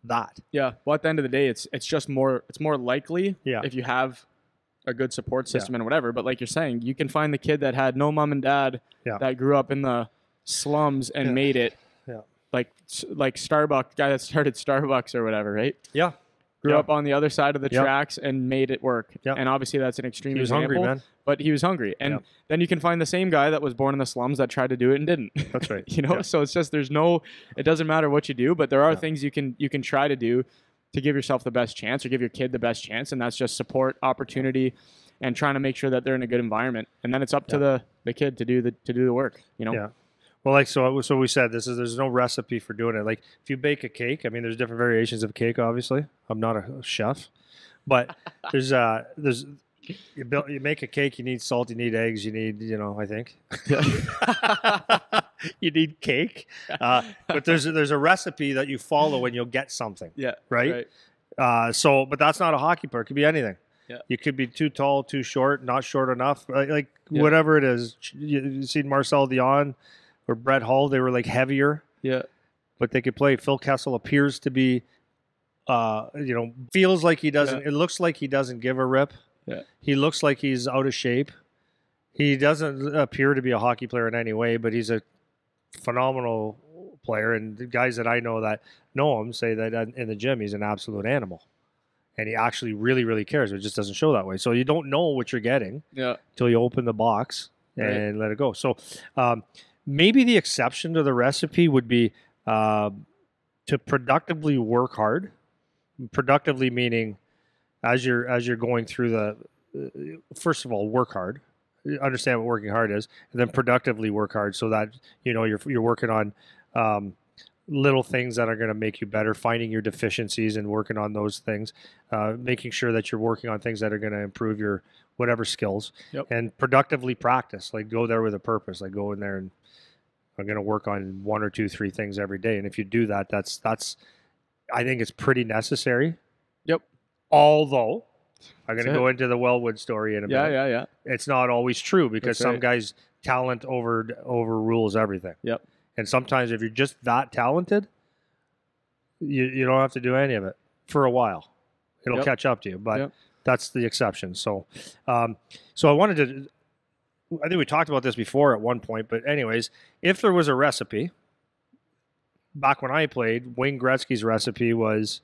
that. Yeah. Well, at the end of the day, it's more likely if you have a good support system and whatever. But like you're saying, you can find the kid that had no mom and dad that grew up in the slums and made it. Yeah. Like Starbucks guy that started Starbucks or whatever, right? Yeah. Grew up on the other side of the tracks and made it work. Yep. And obviously that's an extreme example. He was hungry, man. But he was hungry. And then you can find the same guy that was born in the slums that tried to do it and didn't. That's right. So it's just it doesn't matter what you do, but there are things you can try to do to give yourself the best chance or give your kid the best chance, and that's just support, opportunity, and trying to make sure that they're in a good environment. And then it's up to the kid to do the work, Yeah. Well, like so we said there's no recipe for doing it. Like if you bake a cake, I mean, there's different variations of cake. Obviously, I'm not a chef, but there's you make a cake. You need salt. You need eggs. You need I think you need cake. But there's a recipe that you follow and you'll get something. Yeah. Right. But that's not a hockey player. It could be anything. Yeah. You could be too tall, too short, not short enough. Like whatever it is. You seen Marcel Dion or Brett Hull, they were like heavier. Yeah. But they could play. Phil Kessel appears to be, feels like he doesn't. It looks like he doesn't give a rip. Yeah. He looks like he's out of shape. He doesn't appear to be a hockey player in any way, but he's a phenomenal player. And the guys that I know that know him say that in the gym, he's an absolute animal. And he actually really, really cares. It just doesn't show that way. So you don't know what you're getting until you open the box and let it go. So, maybe the exception to the recipe would be to productively work hard. Productively meaning as you're going through first of all, work hard. Understand what working hard is, and then productively work hard so that you're working on little things that are going to make you better, finding your deficiencies and working on those things, making sure that you're working on things that are going to improve your whatever skills, and productively practice. Like go there with a purpose. Like go in there and I'm going to work on 1 or 2, 3 things every day. And if you do that, that's I think it's pretty necessary. Yep. Although I'm going to go into the Wellwood story in a minute. Yeah. It's not always true because some guys' talent overrules everything. Yep. And sometimes if you're just that talented, you don't have to do any of it for a while. It'll catch up to you, but that's the exception. So, so I wanted to. I think we talked about this before at one point, but anyways, if there was a recipe, back when I played, Wayne Gretzky's recipe was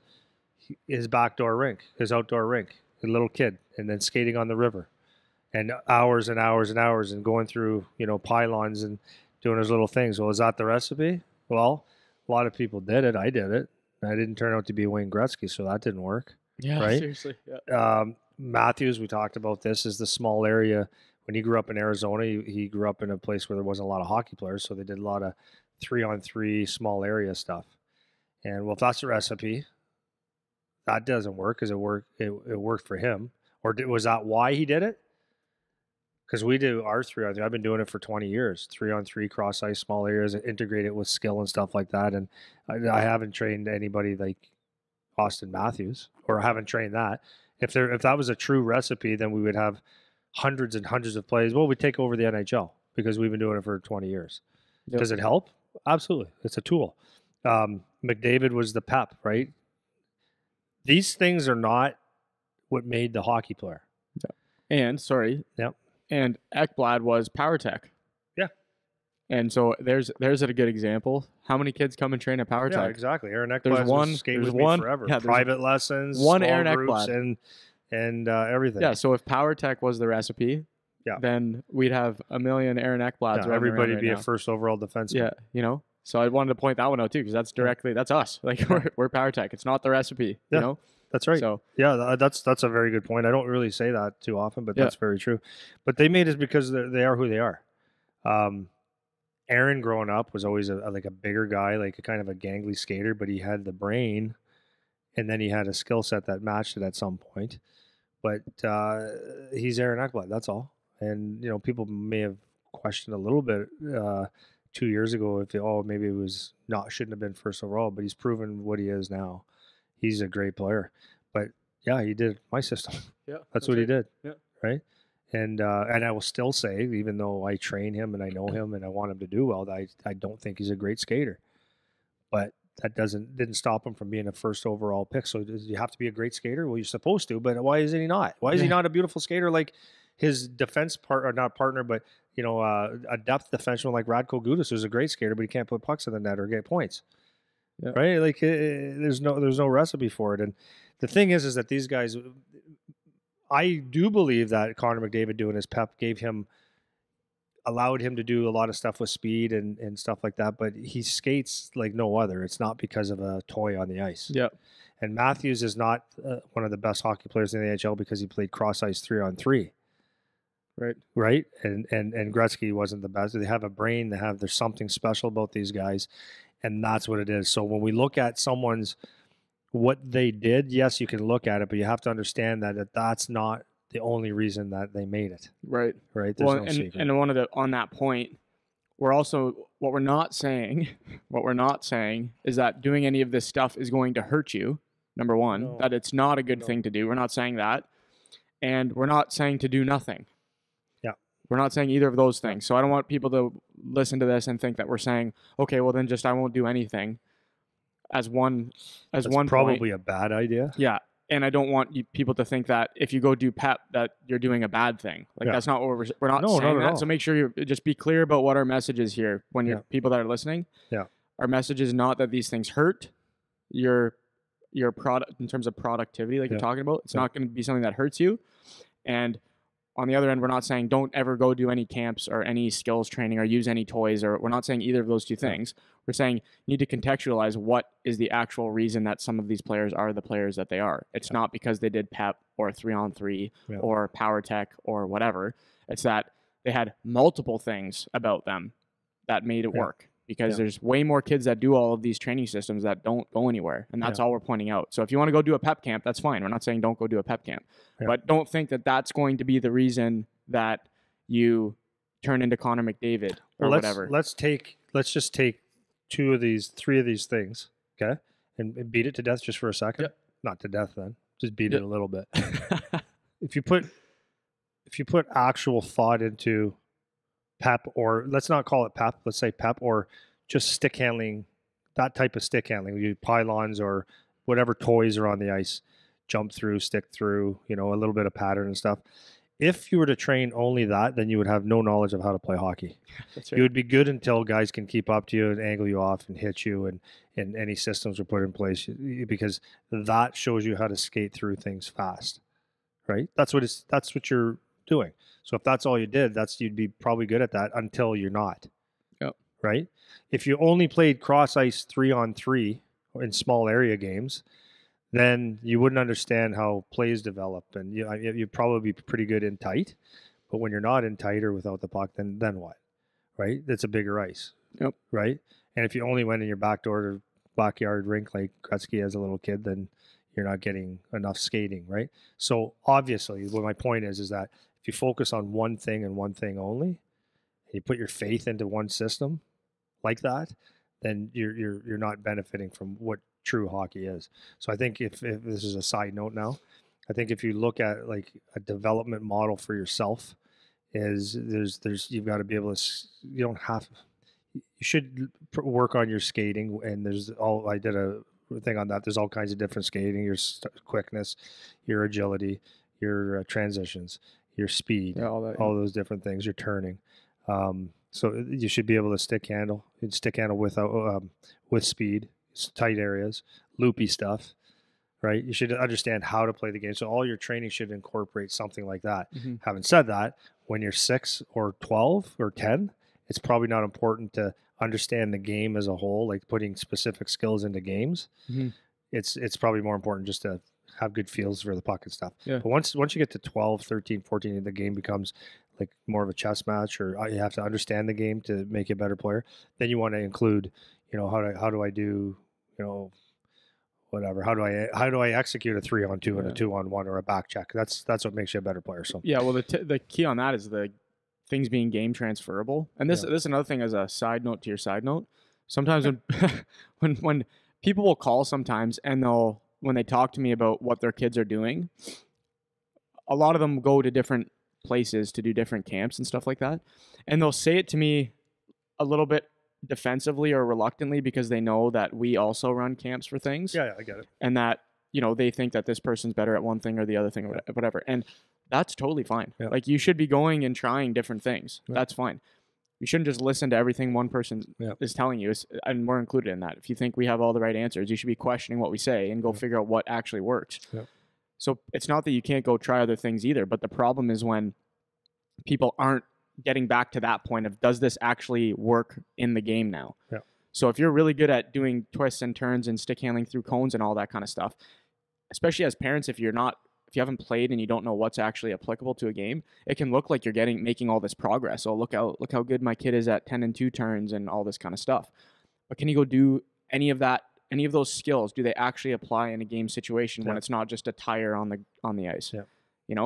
his backdoor rink, his outdoor rink, a little kid, and then skating on the river, and hours and hours and hours, and going through pylons and doing his little things. Well, is that the recipe? Well, a lot of people did it. I did it. I didn't turn out to be Wayne Gretzky, so that didn't work. Yeah, right? Seriously. Yeah. Matthews, we talked about this, is the small area. When he grew up in Arizona, he grew up in a place where there wasn't a lot of hockey players, so they did a lot of 3-on-3 small area stuff. And well, if that's the recipe, that doesn't work because it worked for him. Or was that why he did it? Because we do our 3-on-3. I've been doing it for 20 years. 3-on-3 cross ice, small areas, integrate it with skill and stuff like that. And I haven't trained anybody like Austin Matthews, or I haven't trained that. If that was a true recipe, then we would have hundreds and hundreds of plays. Well, we take over the NHL because we've been doing it for 20 years. Yep. Does it help? Absolutely. It's a tool. McDavid was the pep, right? These things are not what made the hockey player. And and Ekblad was PowerTech. Yeah. And so there's a good example. How many kids come and train at PowerTech? Yeah, exactly. Aaron Ekblad was skating with me forever. Yeah, private lessons, one Aaron Ekblad, and everything. Yeah. So if PowerTech was the recipe, then we'd have a million Aaron Ekblads. Yeah, everybody'd be a first overall defenseman. Yeah, So I wanted to point that one out too, because that's us. Like we're PowerTech. It's not the recipe. Yeah. That's right. So that's a very good point. I don't really say that too often, but that's very true. But they made it because they are who they are. Aaron, growing up, was always like a bigger guy, like a kind of a gangly skater, but he had the brain, and then he had a skill set that matched it at some point. But he's Aaron Ekblad. That's all. And people may have questioned a little bit 2 years ago if maybe it was not shouldn't have been first overall, but he's proven what he is now. He's a great player. But yeah, he did my system. Yeah, that's what he did. Yeah. Right. And I will still say, even though I train him and I know him and I want him to do well, I don't think he's a great skater. But that didn't stop him from being a first overall pick. So does you have to be a great skater? Well, you're supposed to, but why is he not? Why is he not a beautiful skater like his defense not partner, but a depth defenseman like Radko Gudas, who's a great skater, but he can't put pucks in the net or get points. Yeah. Right? Like there's no recipe for it. And the thing is that these guys, I do believe that Connor McDavid doing his PEP allowed him to do a lot of stuff with speed and stuff like that, but he skates like no other. It's not because of a toy on the ice. Yeah. And Matthews is not one of the best hockey players in the NHL because he played cross ice 3-on-3. Right. And Gretzky wasn't the best. They have a brain. There's something special about these guys, and that's what it is. So when we look at what they did, yes, you can look at it, but you have to understand that that's not the only reason that they made it. Right. There's no secret. And on that point, what we're not saying is that doing any of this stuff is going to hurt you. Number one, that it's not a good thing to do. We're not saying that. And we're not saying to do nothing. Yeah. We're not saying either of those things. So I don't want people to listen to this and think that we're saying, okay, well then just I won't do anything That's probably a bad idea. Yeah. And I don't want people to think that if you go do PEP that you're doing a bad thing. That's not what we're not saying that. So make sure you just be clear about what our message is here when you're people that are listening. Yeah. Our message is not that these things hurt your product in terms of productivity you're talking about. It's not going to be something that hurts you. And on the other end, we're not saying don't ever go do any camps or any skills training or use any toys, or we're not saying either of those two things. We're saying you need to contextualize what is the actual reason that some of these players are the players that they are. It's not because they did PEP or 3-on-3 or PowerTech or whatever. It's that they had multiple things about them that made it work. Because there's way more kids that do all of these training systems that don't go anywhere. And that's all we're pointing out. So if you want to go do a PEP camp, that's fine. We're not saying don't go do a PEP camp. Yeah. But don't think that that's going to be the reason that you turn into Connor McDavid or whatever. Let's just take three of these things, okay? And beat it to death just for a second. Yep. Not to death then. Just beat it a little bit. If you put actual thought into PEP, or let's not call it PEP, let's say PEP, or just stick handling, that type of stick handling, you pylons or whatever toys are on the ice, jump through, stick through, a little bit of pattern and stuff. If you were to train only that, then you would have no knowledge of how to play hockey. That's right. You would be good until guys can keep up to you and angle you off and hit you, and any systems are put in place, because that shows you how to skate through things fast, right? That's what you're doing. So if that's all you did, you'd be probably good at that until you're not. Yep. Right? If you only played cross ice 3-on-3 in small area games, then you wouldn't understand how plays develop, and you'd probably be pretty good in tight. But when you're not in tight or without the puck, then what? Right? That's a bigger ice. Yep. Right? And if you only went in your backyard rink like Gretzky as a little kid, then you're not getting enough skating, right? So obviously, what my point is that if you focus on one thing and one thing only, and you put your faith into one system like that, then you're not benefiting from what true hockey is. So I think if this is a side note now, I think if you look at like a development model for yourself, you've got to be able to, you should work on your skating, and I did a thing on that. There's all kinds of different skating, your quickness, your agility, your transitions, your speed, all those different things, your turning. So you should be able to stick handle with speed, tight areas, loopy stuff, right? You should understand how to play the game. So all your training should incorporate something like that. Mm-hmm. Having said that, when you're 6 or 12 or 10, it's probably not important to understand the game as a whole, like putting specific skills into games. Mm-hmm. It's probably more important just to have good feels for the puck and stuff. Yeah. But once you get to 12, 13, 14, the game becomes like more of a chess match, or you have to understand the game to make you a better player. Then you want to include, how do I do, whatever. How do I execute a 3-on-2 and a 2-on-1 or a back check? That's what makes you a better player. So yeah, well, the key on that is the things being game transferable. And this is another thing as a side note to your side note. Sometimes when people will call sometimes and when they talk to me about what their kids are doing, a lot of them go to different places to do different camps and stuff like that. And they'll say it to me a little bit defensively or reluctantly because they know that we also run camps for things. Yeah, I get it. And that, they think that this person's better at one thing or the other thing or whatever. And that's totally fine. Yeah. Like, you should be going and trying different things. Yeah. That's fine. You shouldn't just listen to everything one person is telling you. And we're included in that. If you think we have all the right answers, you should be questioning what we say and go figure out what actually works. Yeah. So it's not that you can't go try other things either, but the problem is when people aren't getting back to that point of, does this actually work in the game now? Yeah. So if you're really good at doing twists and turns and stick handling through cones and all that kind of stuff, especially as parents, if you haven't played and you don't know what's actually applicable to a game, it can look like you're making all this progress. Oh, look how good my kid is at 10 and 2 turns and all this kind of stuff. But can you go do any of those skills? Do they actually apply in a game situation when it's not just a tire on the ice? Yeah.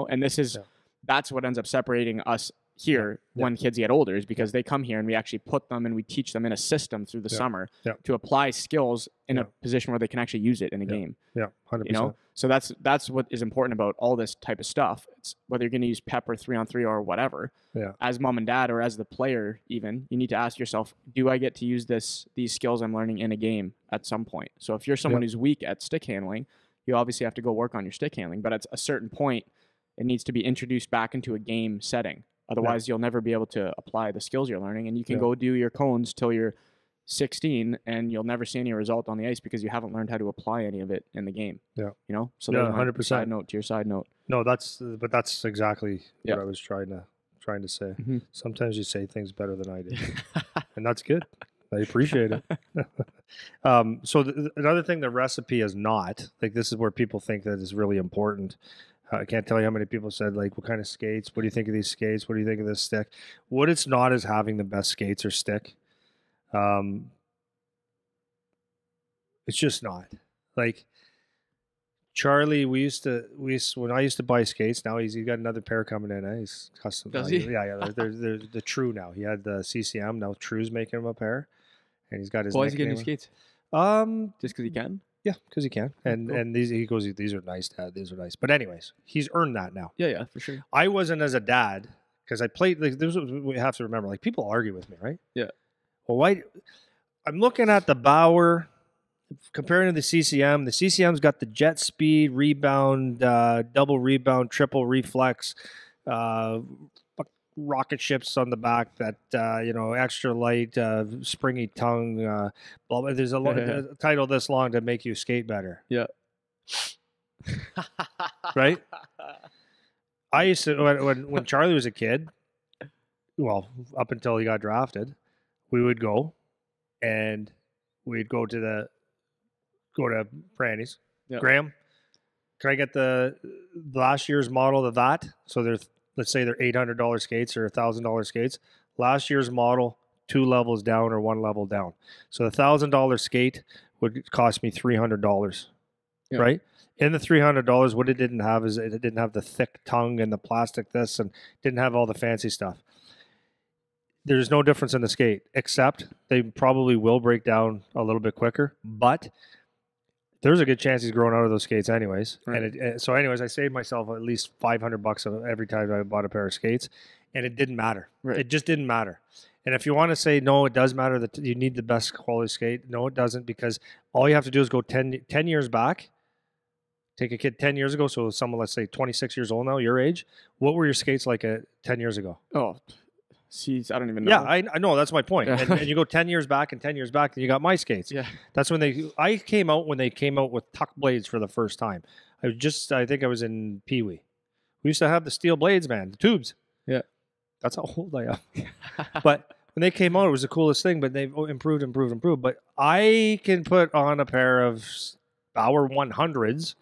And this is that's what ends up separating us here when kids get older, is because they come here and we actually put them and we teach them in a system through the summer to apply skills in a position where they can actually use it in a game. Yeah, 100%. So that's what is important about all this type of stuff. It's whether you're going to use pep or 3-on-3 or whatever. Yeah. As mom and dad or as the player, even, you need to ask yourself, do I get to use these skills I'm learning in a game at some point? So if you're someone who's weak at stick handling, you obviously have to go work on your stick handling. But at a certain point, it needs to be introduced back into a game setting. Otherwise, you'll never be able to apply the skills you're learning. And you can go do your cones till you're 16, and you'll never see any result on the ice because you haven't learned how to apply any of it in the game. Yeah. So there's 100%. Side note to your side note. No, that's exactly what I was trying to say. Mm-hmm. Sometimes you say things better than I do, and that's good. I appreciate it. So another thing, the recipe is not, like, this is where people think that is really important. I can't tell you how many people said, like, what kind of skates? What do you think of these skates? What do you think of this stick? What it's not is having the best skates or stick. It's just not. Like, Charlie, when I used to buy skates, now he's got another pair coming in. He's custom. Does he? Yeah. They're the True now. He had the CCM. Now True's making him a pair, and he's got his. Why is he getting new skates? Just because he can. Yeah, because he can. And cool. And he goes, these are nice, Dad. These are nice. But anyways, he's earned that now. Yeah, for sure. I wasn't as a dad because I played. Like, this is what we have to remember. Like, people argue with me, right? Yeah. Well, why? I'm looking at the Bauer, comparing to the CCM. The CCM's got the jet speed, rebound, double rebound, triple reflex, rocket ships on the back that extra light, springy tongue. There's a title this long to make you skate better. Yeah. Right. I used to when Charlie was a kid. Well, up until he got drafted, we would go, and we'd go to Brandy's. Yep. Graham, can I get the last year's model of that? So let's say they're $800 skates or $1,000 skates. Last year's model, 2 levels down or 1 level down. So the $1,000 skate would cost me $300, right? In the $300, what it didn't have is it didn't have the thick tongue and the plastic this, and didn't have all the fancy stuff. There's no difference in the skate, except they probably will break down a little bit quicker, but there's a good chance he's growing out of those skates anyways. Right. And so anyways, I saved myself at least $500 every time I bought a pair of skates, and it didn't matter. Right. It just didn't matter. And if you want to say, no, it does matter that you need the best quality skate, no, it doesn't, because all you have to do is go 10 years back, take a kid 10 years ago, so someone, let's say 26 years old now, your age, what were your skates like 10 years ago? Oh, Jeez, I don't even know. Yeah, I know. That's my point. Yeah. And you go 10 years back and 10 years back, and you got my skates. Yeah. That's when I came out when they came out with tuck blades for the first time. I think I was in Pee Wee. We used to have the steel blades, man, the tubes. Yeah. That's how old I am. But when they came out, it was the coolest thing, but they've improved. But I can put on a pair of Bauer 100s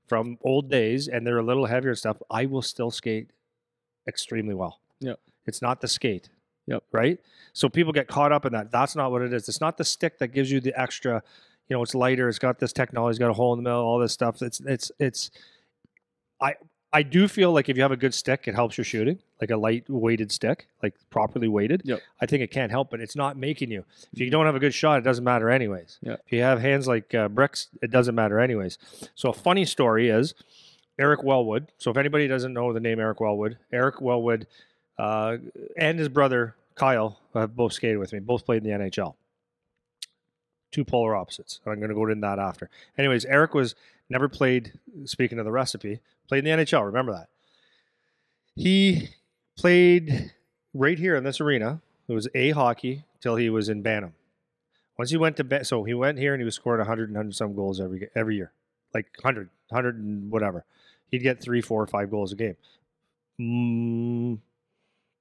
from old days, and they're a little heavier stuff. I will still skate extremely well. Yeah. It's not the skate. Yep. Right? So people get caught up in that. That's not what it is. It's not the stick that gives you the extra, it's lighter. It's got this technology. It's got a hole in the middle, all this stuff. I do feel like if you have a good stick, it helps your shooting, like a light weighted stick, like properly weighted. Yep. I think it can't help, but it's not making you. If you don't have a good shot, it doesn't matter anyways. Yep. If you have hands like bricks, it doesn't matter anyways. So a funny story is Eric Wellwood. So if anybody doesn't know the name Eric Wellwood and his brother Kyle have both skated with me, both played in the NHL. Two polar opposites. I'm going to go into that after. Anyways, Eric was never played, speaking of the recipe, played in the NHL. Remember that. He played right here in this arena. It was A hockey till he was in Bantam. Once he went to so he went here and he was scoring 100 some goals every year. Like 100 and whatever. He'd get 3, 4, 5 goals a game.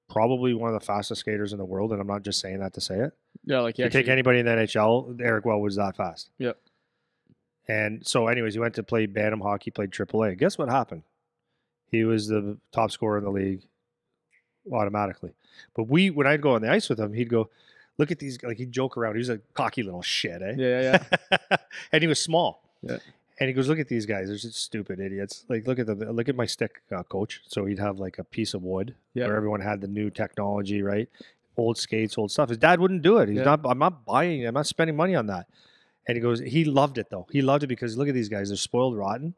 Probably one of the fastest skaters in the world, and I'm not just saying that to say it. Yeah, like you take anybody in the NHL, Eric Well was that fast. Yep. And so, anyways, he went to play Bantam hockey, played AAA. Guess what happened? He was the top scorer in the league automatically. But when I'd go on the ice with him, he'd go, "Look at these!" Like he'd joke around. He was a cocky little shit, eh? Yeah. And he was small. Yeah. And he goes, "Look at these guys. They're just stupid idiots. Like, look at my stick, coach." So he'd have like a piece of wood where everyone had the new technology, right? Old skates, old stuff. His dad wouldn't do it. I'm not spending money on that. And he goes, he loved it though. He loved it because look at these guys. They're spoiled rotten.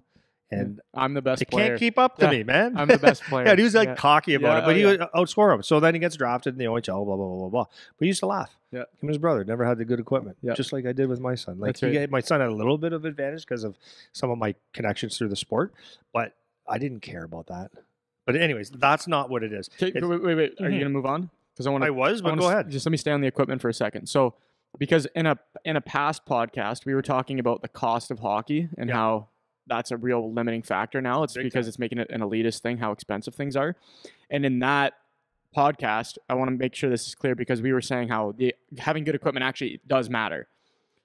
And I'm the best they player. Can't keep up to me, man. I'm the best player. Yeah, he was like cocky about it, but he would outscore him. So then he gets drafted in the OHL, blah, blah, blah, blah, blah. But he used to laugh. Yeah. Him and his brother never had the good equipment, just like I did with my son. Like my son had a little bit of advantage because of some of my connections through the sport, but I didn't care about that. But anyways, that's not what it is. Wait. Are you going to move on? Because I was, but go ahead. Just let me stay on the equipment for a second. So, because in a past podcast, we were talking about the cost of hockey and how that's a real limiting factor now. It's because it's making it an elitist thing, how expensive things are. And in that podcast, I want to make sure this is clear because we were saying how having good equipment actually does matter.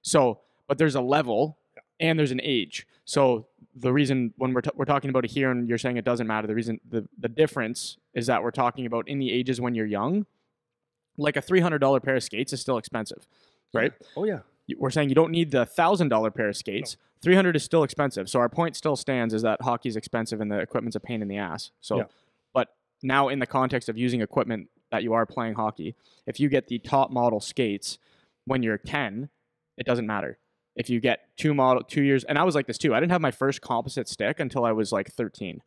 So, but there's a level and there's an age. So the reason when we're talking about it here and you're saying it doesn't matter, the reason the difference is that we're talking about in the ages when you're young, like a $300 pair of skates is still expensive, right? Oh yeah. We're saying you don't need the $1,000 pair of skates. No. $300 is still expensive. So our point still stands is that hockey's expensive and the equipment's a pain in the ass. So, but now in the context of using equipment that you are playing hockey, if you get the top model skates when you're 10, it doesn't matter. If you get 2 years, and I was like this too. I didn't have my first composite stick until I was like 13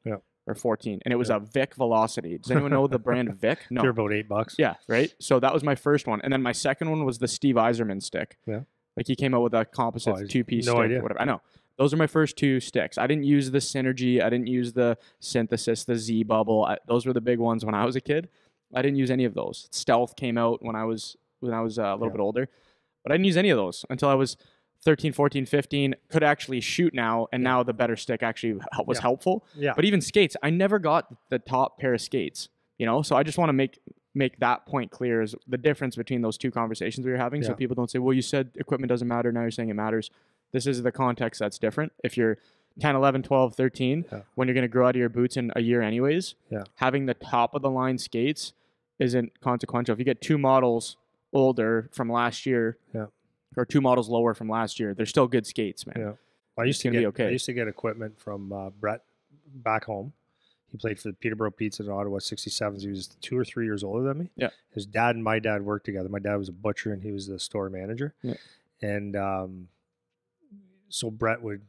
or 14, and it was a Vic Velocity. Does anyone know the brand Vic? No. They're about $8. Yeah, right. So that was my first one, and then my second one was the Steve Yzerman stick. Yeah. Like he came out with a composite 2-piece stick idea. or whatever. I know. Those are my first 2 sticks. I didn't use the Synergy. I didn't use the Synthesis, the Z Bubble. Those were the big ones when I was a kid. I didn't use any of those. Stealth came out when I was a little bit older. But I didn't use any of those until I was 13, 14, 15. Could actually shoot now, and now the better stick actually was helpful. Yeah. But even skates, I never got the top pair of skates. So I just want to make that point clear is the difference between those two conversations we were having. So people don't say, well, you said equipment doesn't matter. Now you're saying it matters. This is the context that's different. If you're 10, 11, 12, 13, when you're going to grow out of your boots in a year anyways, having the top of the line skates isn't consequential. If you get 2 models older from last year or 2 models lower from last year, they're still good skates, man. Yeah. I used to get equipment from Brett back home. He played for the Peterborough Pizza in Ottawa, 67s. He was 2 or 3 years older than me. Yeah. His dad and my dad worked together. My dad was a butcher and he was the store manager. Yeah. And so Brett would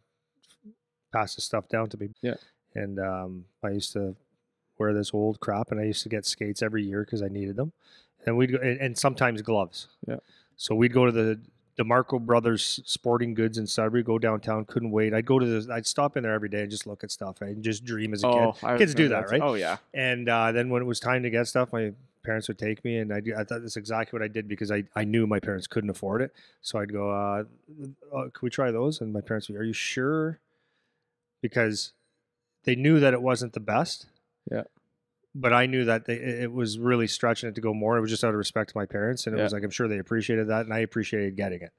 pass the stuff down to me. Yeah. And I used to wear this old crap, and I used to get skates every year because I needed them. And we'd go, and sometimes gloves. Yeah. So we'd go to the DeMarco Brothers Sporting Goods in Sudbury, go downtown, couldn't wait. I'd stop in there every day and just look at stuff, right? And just dream as a kid. Kids do that, right? Oh, yeah. And then when it was time to get stuff, my parents would take me, and I thought that's exactly what I did because I knew my parents couldn't afford it. So I'd go, can we try those? And my parents would, are you sure? Because they knew that it wasn't the best. Yeah. But I knew that it was really stretching it to go more. It was just out of respect to my parents. And it was like, I'm sure they appreciated that. And I appreciated getting it.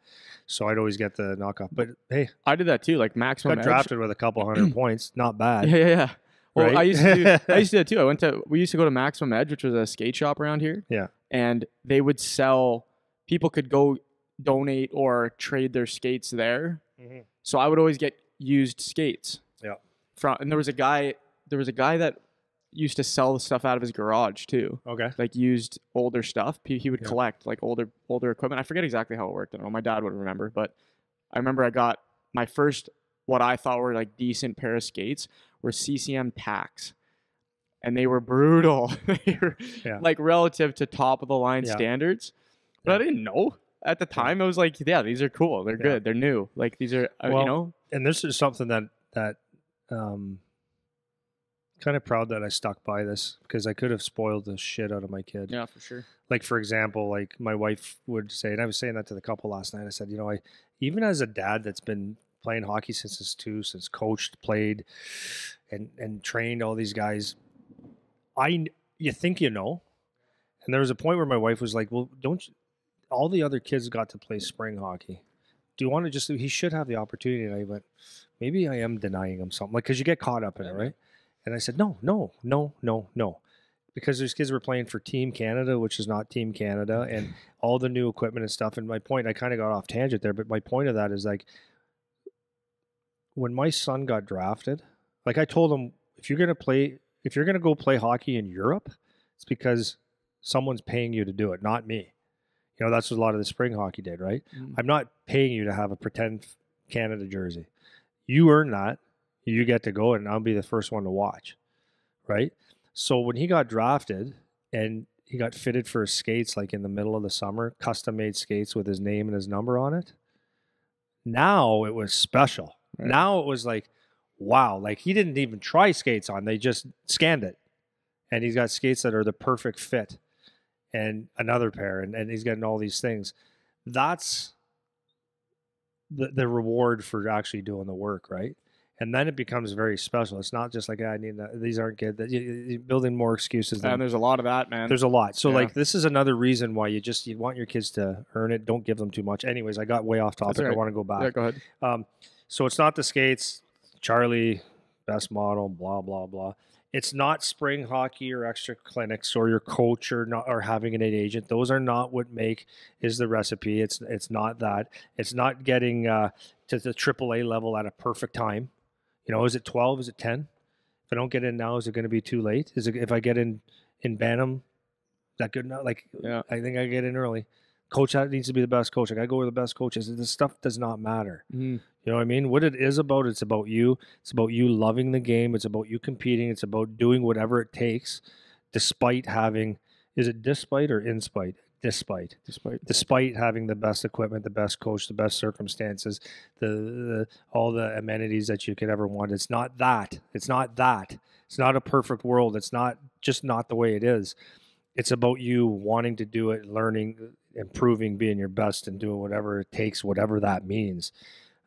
So I'd always get the knockoff. But hey, I did that too. Like Maximum got drafted with a couple hundred points. Not bad. Yeah. Well, right? I used to do that too. We used to go to Maximum Edge, which was a skate shop around here. Yeah. And they would sell, people could go donate or trade their skates there. Mm-hmm. So I would always get used skates. Yeah. And there was a guy there was a guy that used to sell the stuff out of his garage too. Okay. Like used older stuff. He would Yeah. collect like older equipment. I forget exactly how it worked. I don't know. My dad would remember, but I remember I got my first what I thought were like decent pair of skates were CCM Tacks. And they were brutal. They were like relative to top of the line standards. But I didn't know at the time. I was like, yeah, these are cool. They're good. They're new. Like these are, you know. And this is something that kind of proud that I stuck by this, because I could have spoiled the shit out of my kid. Yeah, for sure. Like, for example, like my wife would say, and I was saying that to the couple last night, I said, you know, even as a dad that's been playing hockey since he's 2, since coached, played, and trained all these guys, you think you know. And there was a point where my wife was like, well, don't you, all the other kids got to play spring hockey. Do you want to he should have the opportunity. And I went, maybe I am denying him something, like, because you get caught up in it, right? And I said, no. Because those kids were playing for Team Canada, which is not Team Canada, and all the new equipment and stuff. And my point, I kind of got off tangent there, but my point of that is, like, when my son got drafted, like, I told him, if you're going to go play hockey in Europe, it's because someone's paying you to do it, not me. You know, that's what a lot of the spring hockey did, right? Mm. I'm not paying you to have a pretend Canada jersey. You earn that. You get to go, and I'll be the first one to watch, right? So when he got drafted and he got fitted for his skates, like in the middle of the summer, custom-made skates with his name and his number on it, now it was special. Right. Now it was like, wow, like he didn't even try skates on. They just scanned it. And he's got skates that are the perfect fit, and another pair, and he's getting all these things. That's the reward for actually doing the work, right? And then it becomes very special. It's not just like, I need that. These aren't good. You're building more excuses. And there's a lot of that, man. There's a lot. So like, this is another reason why you want your kids to earn it. Don't give them too much. Anyways, I got way off topic. Right. I want to go back. Yeah, go ahead. So it's not the skates, Charlie, best model, blah, blah, blah. It's not spring hockey or extra clinics or your coach or having an agent. Those are not what is the recipe. It's not that. It's not getting to the AAA level at a perfect time. You know, is it 12? Is it 10? If I don't get in now, is it going to be too late? Is it, if I get in Bantam, is that good enough? Like, I think I get in early. Coach needs to be the best coach. I got to go where the best coach is. This stuff does not matter. Mm. You know what I mean? What it is about, it's about you. It's about you loving the game. It's about you competing. It's about doing whatever it takes, despite having, is it despite or in spite? Despite having the best equipment, the best coach, the best circumstances, all the amenities that you could ever want. It's not that. It's not a perfect world. It's not the way it is. It's about you wanting to do it, learning, improving, being your best, and doing whatever it takes, whatever that means.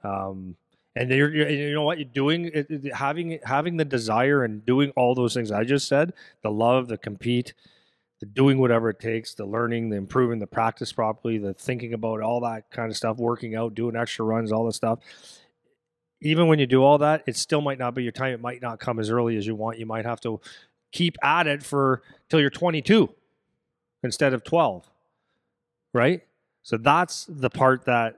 And you know what you're doing, having the desire and doing all those things I just said, the love, the compete, the doing whatever it takes, the learning, the improving, the practice properly, the thinking about all that kind of stuff, working out, doing extra runs, all this stuff. Even when you do all that, it still might not be your time. It might not come as early as you want. You might have to keep at it till you're 22 instead of 12, right? So that's the part that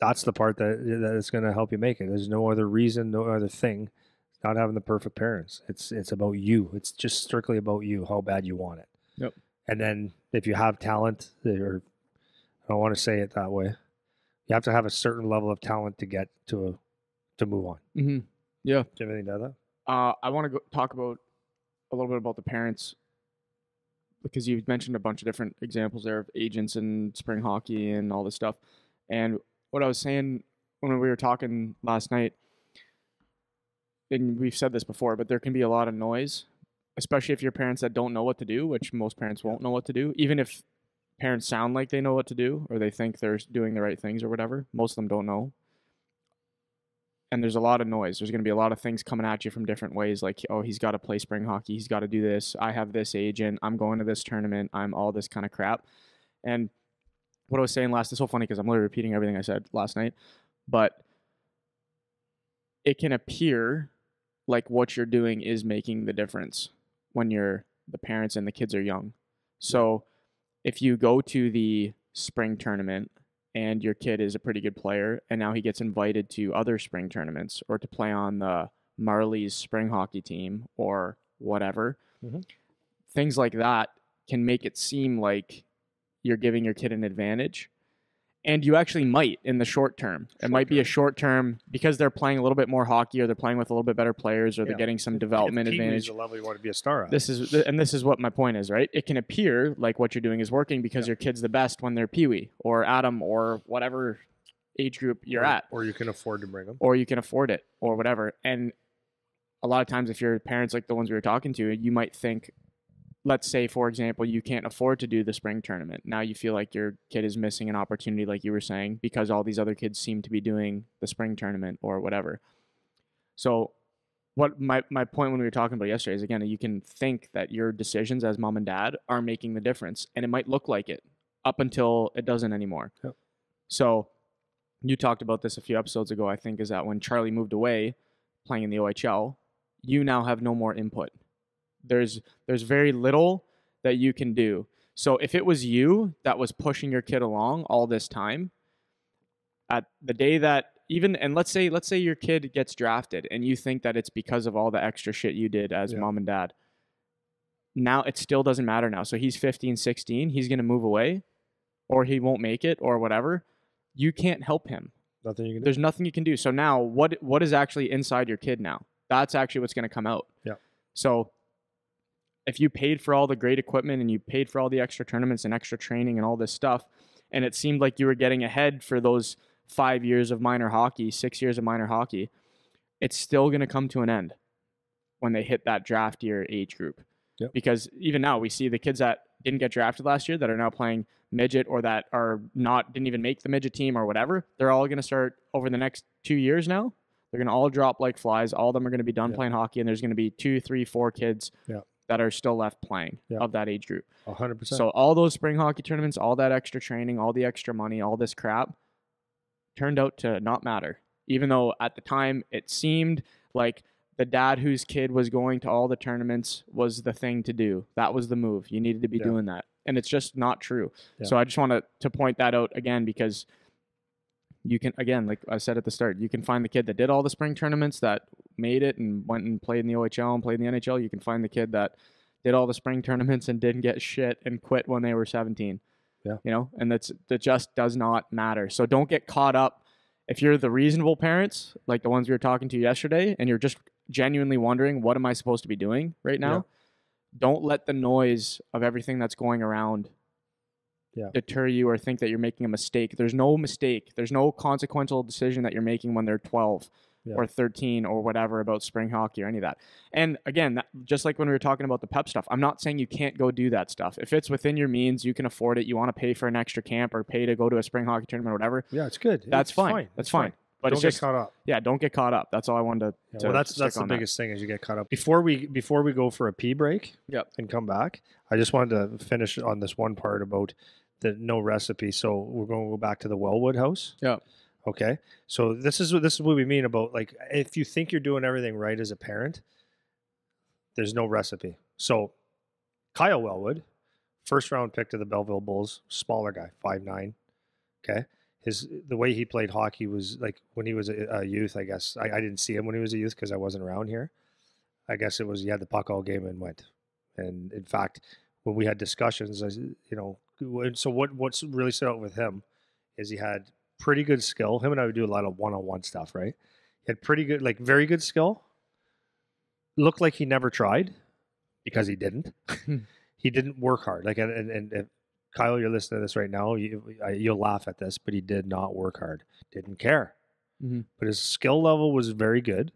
is going to help you make it. There's no other reason, no other thing. It's not having the perfect parents. It's about you. It's just strictly about you, how bad you want it. Yep. And then if you have talent, or I don't want to say it that way, you have to have a certain level of talent to get to move on. Mm-hmm. Yeah. Do you have anything to add to that? I want to talk about a little bit about the parents, because you've mentioned a bunch of different examples there of agents and spring hockey and all this stuff. And what I was saying when we were talking last night, and we've said this before, but there can be a lot of noise, especially if you're parents that don't know what to do, which most parents won't know what to do. Even if parents sound like they know what to do, or they think they're doing the right things or whatever, most of them don't know. And there's a lot of noise. There's going to be a lot of things coming at you from different ways. Like, oh, he's got to play spring hockey. He's got to do this. I have this agent. I'm going to this tournament. I'm all this kind of crap. And what I was saying it's so funny because I'm literally repeating everything I said last night, but it can appear like what you're doing is making the difference when the parents and the kids are young. So if you go to the spring tournament and your kid is a pretty good player, and now he gets invited to other spring tournaments or to play on the Marley's spring hockey team or whatever. Mhm. Things like that can make it seem like you're giving your kid an advantage. And you actually might in the short term. It might be a short term because they're playing a little bit more hockey, or they're playing with a little bit better players, or they're getting some development advantage. The level you want to be a star at. This is what my point is, right? It can appear like what you're doing is working because your kid's the best when they're peewee or Adam or whatever age group you're at. Or you can afford to bring them. Or you can afford it or whatever. And a lot of times if your parents like the ones we were talking to, you might think, let's say, for example, you can't afford to do the spring tournament. Now you feel like your kid is missing an opportunity, like you were saying, because all these other kids seem to be doing the spring tournament or whatever. So what my point when we were talking about yesterday is, again, you can think that your decisions as mom and dad are making the difference, and it might look like it up until it doesn't anymore. Yep. So you talked about this a few episodes ago, I think, is that when Charlie moved away playing in the OHL, you now have no more input. There's very little that you can do. So if it was you that was pushing your kid along all this time, at the day that and let's say your kid gets drafted and you think that it's because of all the extra shit you did as mom and dad. Now it still doesn't matter now. So he's 15, 16, he's going to move away or he won't make it or whatever. You can't help him. Nothing you can do. There's nothing you can do. So now what is actually inside your kid now? That's actually what's going to come out. Yeah. So if you paid for all the great equipment and you paid for all the extra tournaments and extra training and all this stuff, and it seemed like you were getting ahead for those 5 years of minor hockey, 6 years of minor hockey, it's still going to come to an end when they hit that draft year age group. Yep. Because even now we see the kids that didn't get drafted last year that are now playing midget or that didn't even make the midget team or whatever. They're all going to start over the next 2 years now. They're going to all drop like flies. All of them are going to be done playing hockey, and there's going to be 2, 3, 4 kids that are still left playing of that age group. 100%. So all those spring hockey tournaments, all that extra training, all the extra money, all this crap turned out to not matter. Even though at the time it seemed like the dad whose kid was going to all the tournaments was the thing to do. That was the move. You needed to be doing that. And it's just not true. Yeah. So I just want to point that out again, because you can, again, like I said at the start, you can find the kid that did all the spring tournaments that made it and went and played in the OHL and played in the NHL. You can find the kid that did all the spring tournaments and didn't get shit and quit when they were 17. Yeah. You know, and that just does not matter. So don't get caught up. If you're the reasonable parents, like the ones we were talking to yesterday, and you're just genuinely wondering, what am I supposed to be doing right now? Don't let the noise of everything that's going around deter you or think that you're making a mistake. There's no mistake. There's no consequential decision that you're making when they're 12 or 13 or whatever about spring hockey or any of that. And again, just like when we were talking about the pep stuff, I'm not saying you can't go do that stuff. If it's within your means, you can afford it. You want to pay for an extra camp or pay to go to a spring hockey tournament or whatever. Yeah, it's good. That's fine. That's fine. But don't get caught up. Yeah, don't get caught up. That's all I wanted to. Well, that's the biggest thing, is you get caught up. Before we go for a pee break, and come back, I just wanted to finish on this one part about the no recipe. So we're going to go back to the Wellwood house. Yeah. Okay. So this is what we mean about, like, if you think you're doing everything right as a parent, there's no recipe. So Kyle Wellwood, first round pick to the Belleville Bulls, smaller guy, 5'9". Okay. The way he played hockey was like when he was a youth, I guess. I didn't see him when he was a youth because I wasn't around here. I guess it was, he had the puck all game and went. And in fact, when we had discussions, so what's really stood out with him is he had pretty good skill. Him and I would do a lot of one-on-one stuff, right? He had pretty good, like very good skill. Looked like he never tried because he didn't. He didn't work hard. Like, and Kyle, you're listening to this right now, you'll laugh at this, but he did not work hard. Didn't care. Mm-hmm. But his skill level was very good.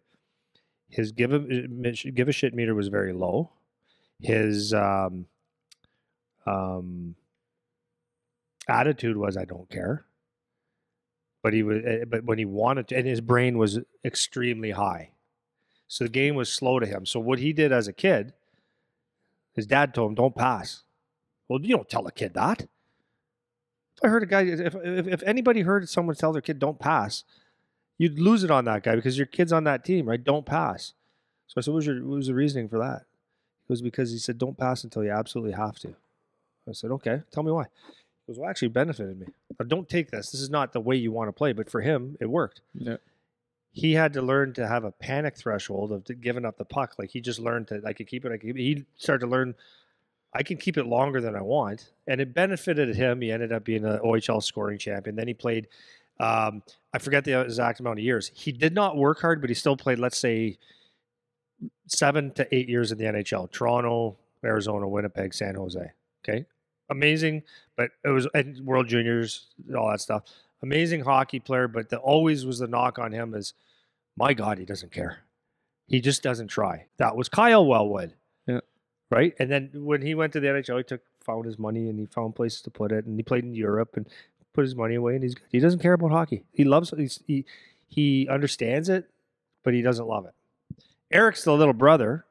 His give a shit meter was very low. His attitude was, I don't care. But when he wanted to, and his brain was extremely high. So the game was slow to him. So what he did as a kid, his dad told him, don't pass. Well, you don't tell a kid that. If I heard a guy, if anybody heard someone tell their kid, don't pass, you'd lose it on that guy because your kid's on that team, right? Don't pass. So I said, what was the reasoning for that? It was because he said, don't pass until you absolutely have to. I said, okay, tell me why. He goes, well, actually benefited me. Now, don't take this. This is not the way you want to play, but for him, it worked. Yeah. he had to learn to have a panic threshold of giving up the puck. Like he just learned that I could keep it. He started to learn I can keep it longer than I want, and it benefited him. He ended up being an OHL scoring champion. Then he played. I forget the exact amount of years. He did not work hard, but he still played, let's say, 7 to 8 years in the NHL. Toronto, Arizona, Winnipeg, San Jose. Okay, amazing. But it was and World Juniors, all that stuff. Amazing hockey player, but always was the knock on him is, my God, he doesn't care. He just doesn't try. That was Kyle Wellwood. Yeah. Right? And then when he went to the NHL, he found his money and he found places to put it. And he played in Europe and put his money away. And he doesn't care about hockey. He loves it. He understands it, but he doesn't love it. Eric's the little brother.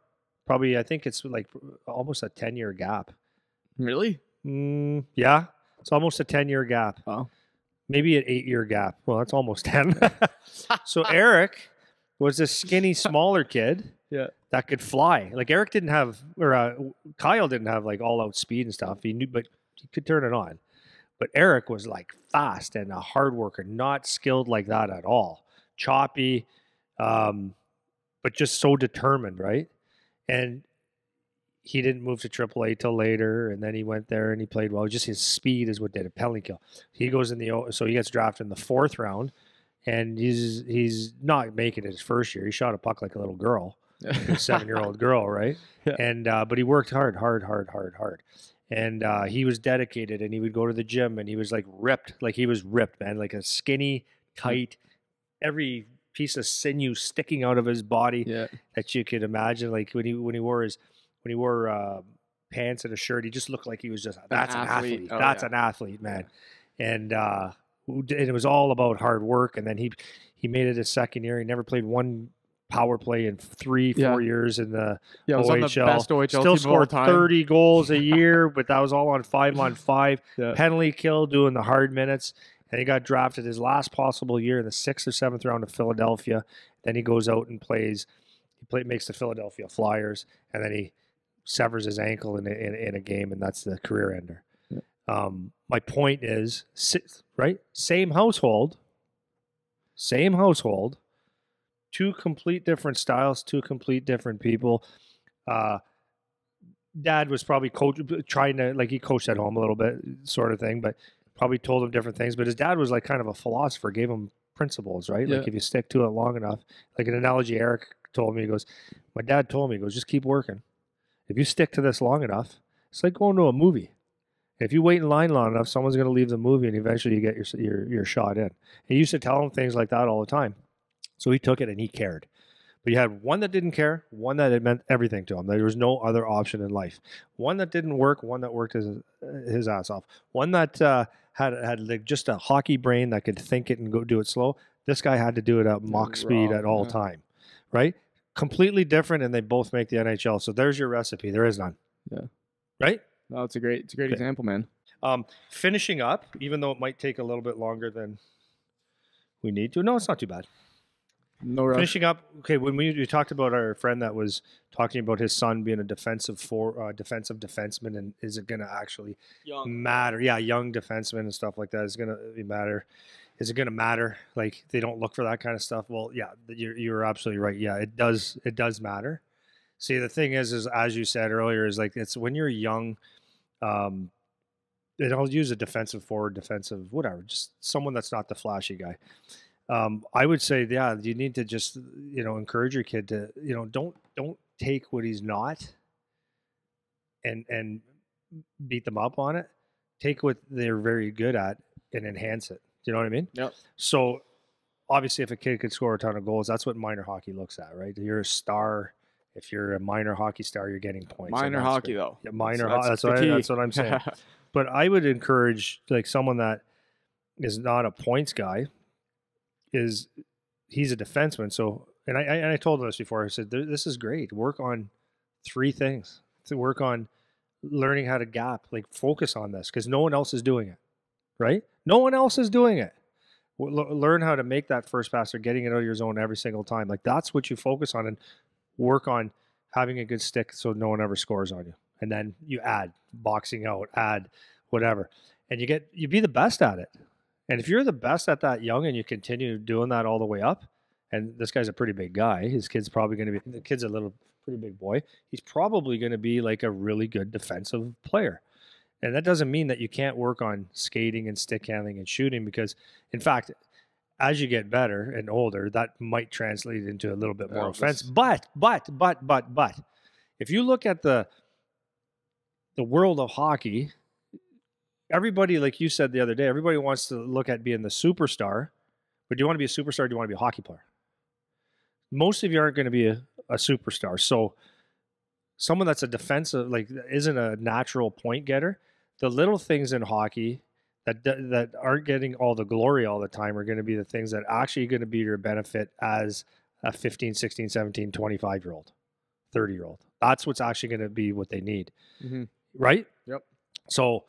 Probably, I think it's like almost a 10-year gap. Really? Yeah. It's almost a 10-year gap. Oh. Maybe an 8-year gap. Well, that's almost 10. So Eric was a skinny, smaller kid that could fly. Like Eric didn't have, or Kyle didn't have like all-out speed and stuff. He knew, but he could turn it on. But Eric was like fast and a hard worker, not skilled like that at all. Choppy, but just so determined, right? And he didn't move to AAA till later, and then he went there and he played well. Just his speed is what did it. Penalty kill. He goes so he gets drafted in the 4th round, and he's not making it his first year. He shot a puck like a little girl, a 7-year-old girl, right? Yeah. And but he worked hard, and he was dedicated, and he would go to the gym, and he was like ripped, man, like a skinny, tight, every piece of sinew sticking out of his body that you could imagine. Like when he wore pants and a shirt, he just looked like he was just that's an athlete. That's an athlete, man. And it was all about hard work. And then he made it his 2nd year. He never played one power play in 3-4 years in the OHL. Was on the best OHL Still scored 30 goals a year, but that was all on 5-on-5. Penalty kill, doing the hard minutes. And he got drafted his last possible year in the 6th or 7th round of Philadelphia. Then he goes out and plays. Makes the Philadelphia Flyers, and then he severs his ankle in a game, and that's the career ender. Yeah. My point is, right? Same household, 2 complete different styles, 2 complete different people. Dad was probably trying to, like, he coached at home a little bit, sort of thing, but probably told him different things. But his dad was like kind of a philosopher, gave him principles, right? Like if you stick to it long enough, like an analogy Eric told me, he goes, my dad told me, he goes, just keep working. If you stick to this long enough, it's like going to a movie. If you wait in line long enough, someone's going to leave the movie, and eventually you get your shot in. And he used to tell him things like that all the time. So he took it and he cared. But you had one that didn't care, one that it meant everything to him. There was no other option in life. One that didn't work, one that worked his ass off. One that had like just a hockey brain that could think it and go do it slow. This guy had to do it at Mach speed at all time, right? Completely different, and they both make the NHL. So there's your recipe. There is none. Yeah. Right? No, it's a great example, man. Finishing up, even though it might take a little bit longer than we need to. No, it's not too bad. No rush. Finishing up, okay, when we talked about our friend that was talking about his son being a defensive defenseman, and is it going to actually matter? Yeah, young defenseman and stuff like that is going to matter. Is it going to matter? Like, they don't look for that kind of stuff. Well, yeah, you're absolutely right. Yeah, it does matter. See, the thing is as you said earlier, is like it's when you're young. And I'll use a defensive forward, defensive whatever, just someone that's not the flashy guy. I would say, yeah, you need to just, encourage your kid to, don't take what he's not and beat them up on it. Take what they're very good at and enhance it. Do you know what I mean? Yep. So obviously if a kid could score a ton of goals, that's what minor hockey looks at, right? You're a star. If you're a minor hockey star, you're getting points. Minor hockey, though. Yeah, minor hockey. That's what I'm saying. But I would encourage, like, someone that is not a points guy, he's a defenseman. So, and I told him this before. I said, this is great. Work on 3 things. To work on learning how to gap. Like, focus on this because no one else is doing it, right? No one else is doing it. Learn how to make that first pass or getting it out of your zone every single time. Like, that's what you focus on, and work on having a good stick so no one ever scores on you. And then you add boxing out, add whatever, and you be the best at it. And if you're the best at that young and you continue doing that all the way up, and this guy's a pretty big guy. His kid's probably going to be, the kid's a pretty big boy. He's probably going to be like a really good defensive player. And that doesn't mean that you can't work on skating and stick handling and shooting, because, in fact, as you get better and older, that might translate into a little bit more offense. But, if you look at the world of hockey, everybody, like you said the other day, everybody wants to look at being the superstar. But do you want to be a superstar, or do you want to be a hockey player? Most of you aren't going to be a superstar. So someone that's a defensive, like, isn't a natural point getter, the little things in hockey that aren't getting all the glory all the time are going to be the things that actually going to be your benefit as a 15, 16, 17, 25-year-old, 30-year-old. That's what's actually going to be what they need. Mm-hmm. Right? Yep. So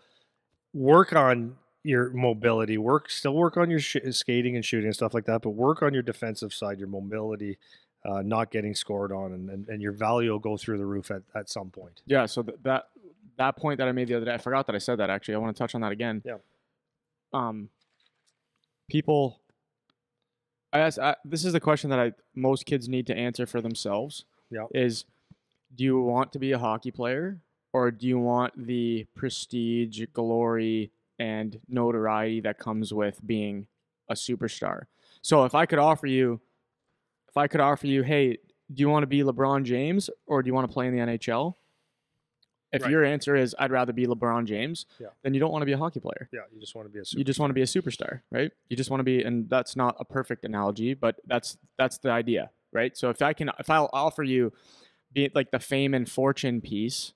work on your mobility, still work on your skating and shooting and stuff like that, but work on your defensive side, your mobility, not getting scored on, and your value will go through the roof at some point. Yeah, so that point that I made the other day, I forgot that I said that, actually. I want to touch on that again. Yeah. People, this is the question that most kids need to answer for themselves. Yeah. Is, do you want to be a hockey player, or do you want the prestige, glory, and notoriety that comes with being a superstar? So if I could offer you, hey, do you want to be LeBron James, or do you want to play in the NHL? If your answer is, I'd rather be LeBron James, then you don't want to be a hocky player. Yeah, you just want to be a superstar. You just want to be a superstar, right? You just want to be, and that's not a perfect analogy, but that's the idea, right? So if I'll offer you be like the fame and fortune piece,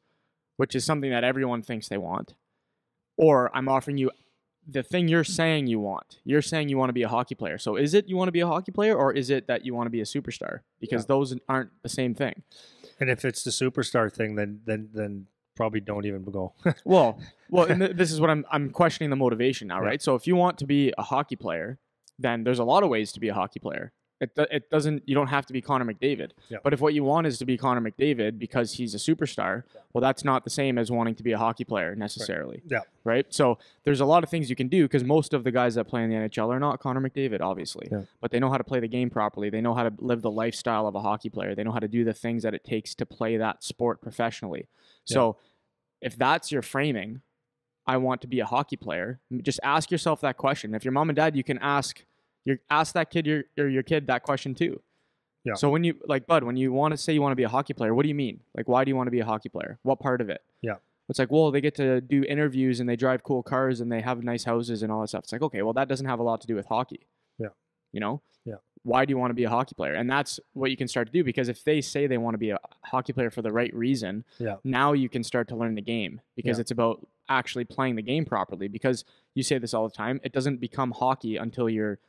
which is something that everyone thinks they want, or I'm offering you the thing you're saying you want. You're saying you want to be a hockey player. So is it you want to be a hockey player, or is it that you want to be a superstar? Because those aren't the same thing. And if it's the superstar thing, then probably don't even go. well, and this is what I'm questioning the motivation now, right? So if you want to be a hockey player, then there's a lot of ways to be a hockey player. It doesn't, you don't have to be Connor McDavid. Yeah. But if what you want is to be Connor McDavid because he's a superstar, well, that's not the same as wanting to be a hockey player necessarily. Right. Yeah. Right? So there's a lot of things you can do, because most of the guys that play in the NHL are not Connor McDavid, obviously. Yeah. But they know how to play the game properly. They know how to live the lifestyle of a hockey player. They know how to do the things that it takes to play that sport professionally. So if that's your framing, I want to be a hockey player, just ask yourself that question. If you're mom and dad, you can ask that kid your kid that question too. Yeah. So when you, like, Bud, when you want to say you want to be a hockey player, what do you mean? Like, why do you want to be a hockey player? What part of it? Yeah. It's like, well, they get to do interviews and they drive cool cars and they have nice houses and all that stuff. It's like, okay, well, that doesn't have a lot to do with hockey. Yeah. You know? Yeah. Why do you want to be a hockey player? And that's what you can start to do, because if they say they want to be a hockey player for the right reason, now you can start to learn the game, because it's about actually playing the game properly. Because you say this all the time, it doesn't become hockey until you're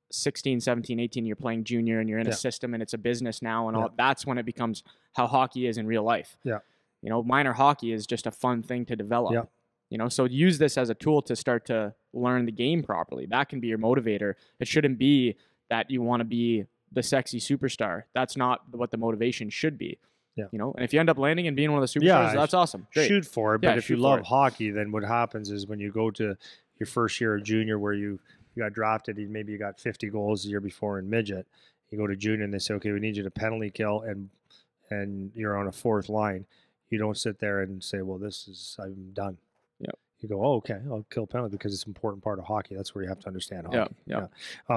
16, 17, 18, you're playing junior and you're in a system and it's a business now, and all that's when it becomes how hockey is in real life. Yeah. You know, minor hockey is just a fun thing to develop. Yeah. You know, so use this as a tool to start to learn the game properly. That can be your motivator. It shouldn't be that you want to be the sexy superstar. That's not what the motivation should be. Yeah. You know, and if you end up landing and being one of the superstars, that's awesome. Great. Shoot for it. But if you love hockey, then what happens is when you go to your first year of junior, where you got drafted, maybe you got 50 goals the year before in midget, you go to junior and they say, okay, we need you to penalty kill, and you're on a fourth line. You don't sit there and say, well, I'm done. Yeah. You go, oh, okay, I'll kill penalty because it's an important part of hockey. That's where you have to understand hockey. Yeah.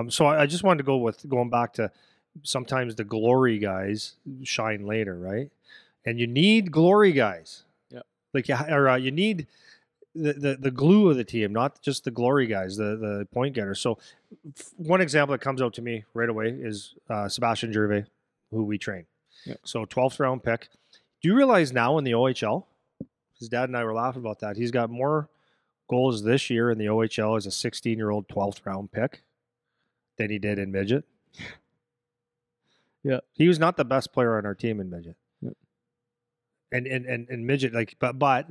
So I just wanted to going back to, sometimes the glory guys shine later, right? And you need glory guys. Yeah. Like you need the glue of the team, not just the glory guys, the point getters. So one example that comes out to me right away is Sebastian Gervais, who we train. Yeah. So 12th round pick. Do you realize now in the OHL, his dad and I were laughing about that, he's got more goals this year in the OHL as a 16-year-old 12th round pick than he did in midget? Yeah. He was not the best player on our team in midget. Yeah. And midget, like, but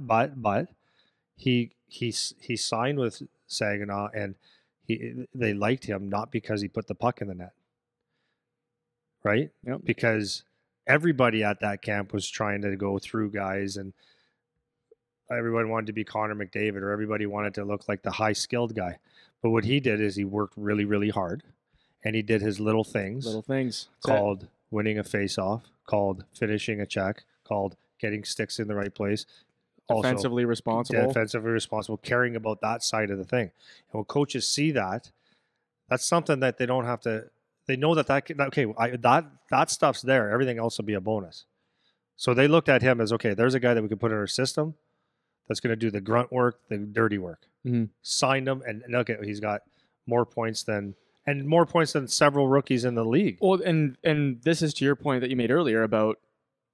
he signed with Saginaw, and they liked him not because he put the puck in the net. Right? Yep. Because everybody at that camp was trying to go through guys, and everyone wanted to be Connor McDavid, or everybody wanted to look like the high skilled guy. But what he did is he worked really, really hard, and he did his little things. Little things. Called winning a face-off, called finishing a check, called getting sticks in the right place. Defensively responsible. Defensively responsible, caring about that side of the thing. And when coaches see that, that's something that they don't have to. They know that stuff's there. Everything else will be a bonus. So they looked at him as, okay, there's a guy that we can put in our system that's going to do the grunt work, the dirty work. Mm-hmm. Signed him, and look at, he's got more points than several rookies in the league. Well, and this is to your point that you made earlier about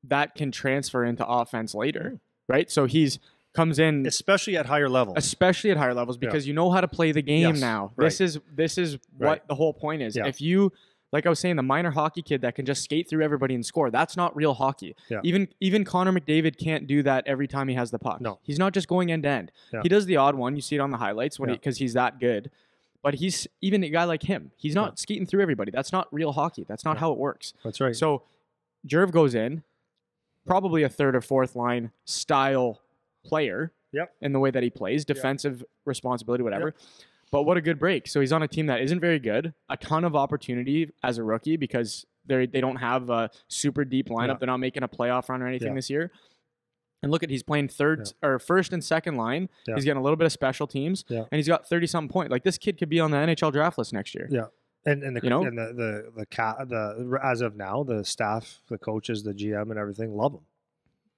that can transfer into offense later, right? So he's comes in especially at higher levels, because you know how to play the game now. Right. This is what the whole point is. Yeah. If you, like I was saying, the minor hockey kid that can just skate through everybody and score, that's not real hockey. Yeah. Even Connor McDavid can't do that every time he has the puck. No. He's not just going end to end. Yeah. He does the odd one. You see it on the highlights because he's that good. But he's even a guy like him. He's not skating through everybody. That's not real hockey. That's not how it works. That's right. So Jerv goes in, probably a third or fourth line style player in the way that he plays, defensive responsibility, whatever. Yep. But what a good break. So he's on a team that isn't very good, a ton of opportunity as a rookie because they don't have a super deep lineup. Yeah. They're not making a playoff run or anything this year. And look at, he's playing first and second line. Yeah. He's getting a little bit of special teams, and he's got 30-something points. Like, this kid could be on the NHL draft list next year. Yeah, and the as of now, the staff, the coaches, the GM, and everything love him.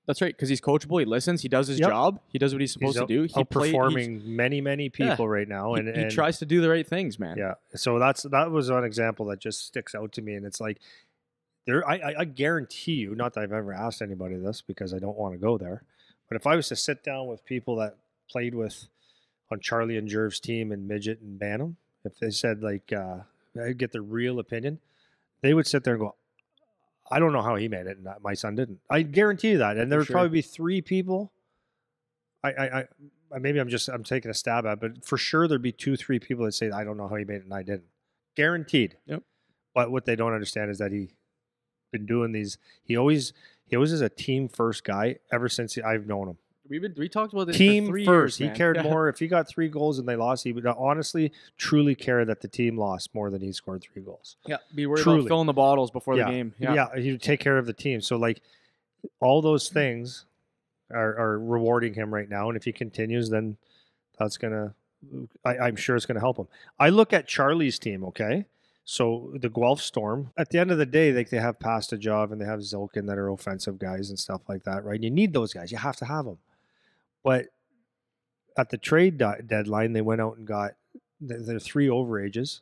That's right, because he's coachable. He listens. He does his job. He does what he's supposed to do. He's outperforming many people right now, and he tries to do the right things, man. Yeah, so that was an example that just sticks out to me, and it's like, I guarantee you, not that I've ever asked anybody this because I don't want to go there, but if I was to sit down with people that played on Charlie and Jerv's team in midget and Bantam, if they said I'd get their real opinion, they would sit there and go, I don't know how he made it, and my son didn't. I guarantee you that. And there would probably be three people. Maybe I'm taking a stab at it, but for sure there'd be 2-3 people that say, I don't know how he made it, and I didn't. Guaranteed. Yep. But what they don't understand is that he been doing these. He always is a team first guy ever since I've known him. We talked about this team for 3 first. years, He cared more. If he got 3 goals and they lost, he would honestly, truly care that the team lost more than he scored 3 goals. Yeah, be worried about filling the bottles before the game. Yeah, he would take care of the team. So all those things are rewarding him right now, and if he continues, then that's gonna. I'm sure it's gonna help him. I look at Charlie's team. Okay, so the Guelph Storm. At the end of the day, they have Pastajov and they have Zilkin that are offensive guys and stuff like that, right? You need those guys. You have to have them. But at the trade deadline, they went out and got the 3 overagers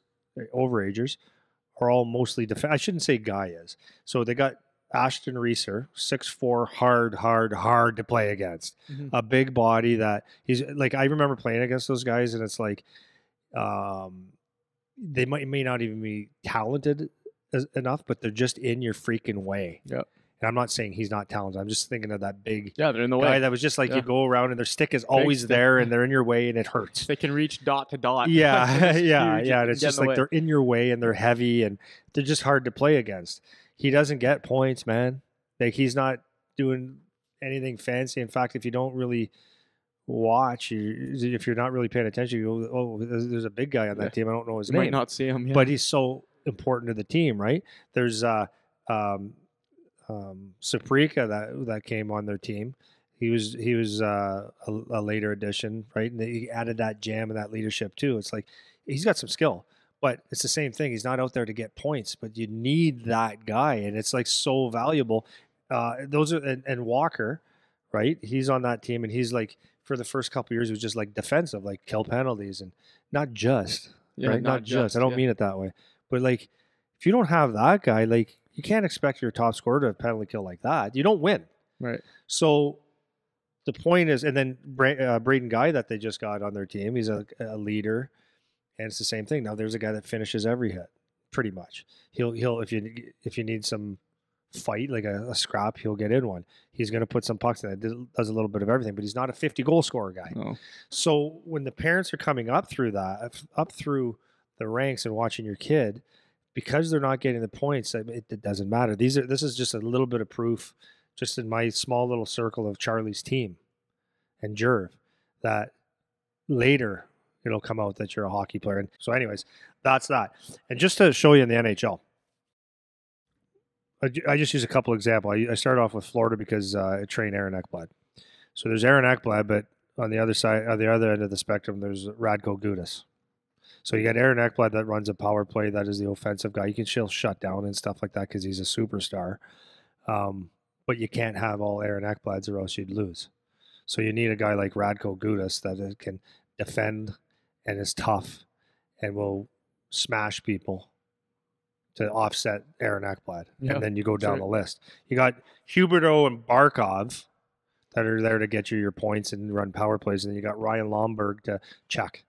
are all mostly I shouldn't say Guy is. So they got Ashton Reeser, 6'4", hard to play against. Mm-hmm. A big body that he's like. I remember playing against those guys, and it's like they may not even be talented enough, but they're just in your freaking way. Yeah. And I'm not saying he's not talented. I'm just thinking of that big they're in the guy way. that was just like you go around and their stick is always there and they're in your way and it hurts. They can reach dot to dot. Yeah, yeah. And it's just like they're in your way and they're heavy and they're just hard to play against. He doesn't get points, man. Like, he's not doing anything fancy. In fact, if you don't really watch, if you're not really paying attention, you go, oh, there's a big guy on that team. I don't know his name. You might not see him, but he's so important to the team, right? There's Saprika that came on their team. He was a later addition, right? And he added that jam and that leadership too. It's like he's got some skill, but it's the same thing. He's not out there to get points, but you need that guy, and it's like so valuable. Those are and Walker, right? He's on that team, and he's like, for the first couple of years, he was just like defensive, like kill penalties, and not just right, not just. I don't mean it that way, but like if you don't have that guy, like, you can't expect your top scorer to have penalty kill like that. You don't win. Right. So the point is, and then Braden Guy that they just got on their team, he's a leader, and it's the same thing. Now there's a guy that finishes every hit, pretty much. He'll if you need some fight, like a scrap, he'll get in one. He's going to put some pucks in it. Does a little bit of everything, but he's not a 50-goal scorer guy. No. So when the parents are coming up through the ranks and watching your kid, because they're not getting the points, it doesn't matter. This is just a little bit of proof, just in my small little circle of Charlie's team and Jerv, that later it'll come out that you're a hockey player. And so anyways, that's that. And just to show you in the NHL, I just use a couple examples. I start off with Florida because I train Aaron Ekblad. So there's Aaron Ekblad, but on the other side, on the other end of the spectrum, there's Radko Gudas. So you got Aaron Ekblad that runs a power play. That is the offensive guy. You can still shut down and stuff like that because he's a superstar. But you can't have all Aaron Ekblads or else you'd lose. So you need a guy like Radko Gudas that can defend and is tough and will smash people to offset Aaron Ekblad. Yeah, and then you go down the list. You got Huberdeau and Barkov that are there to get you your points and run power plays. And then you got Ryan Lomberg to check.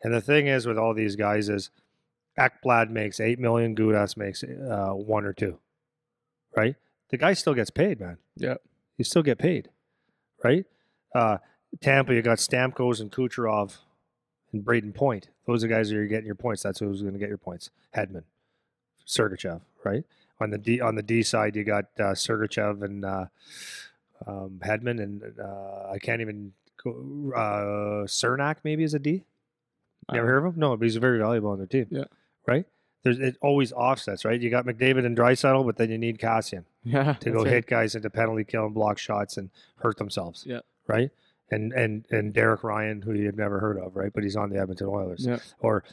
And the thing is with all these guys is Ekblad makes $8 million, Gudas makes 1 or 2, right? The guy still gets paid, man. Yeah. You still get paid, right? Tampa, you got Stamkos and Kucherov and Braden Point. Those are guys that you're getting your points. That's who's going to get your points. Hedman, Sergachev, right? On the D side, you got Sergachev and Hedman, and I can't even go. Cernak maybe is a D. You ever heard of him? No, but he's very valuable on their team. Yeah. Right? It always offsets, right? You got McDavid and Draisaitl, but then you need Cassian to go hit guys into penalty kill and block shots and hurt themselves. Yeah. Right? And Derek Ryan, who you've never heard of, right? But he's on the Edmonton Oilers. Yeah. Or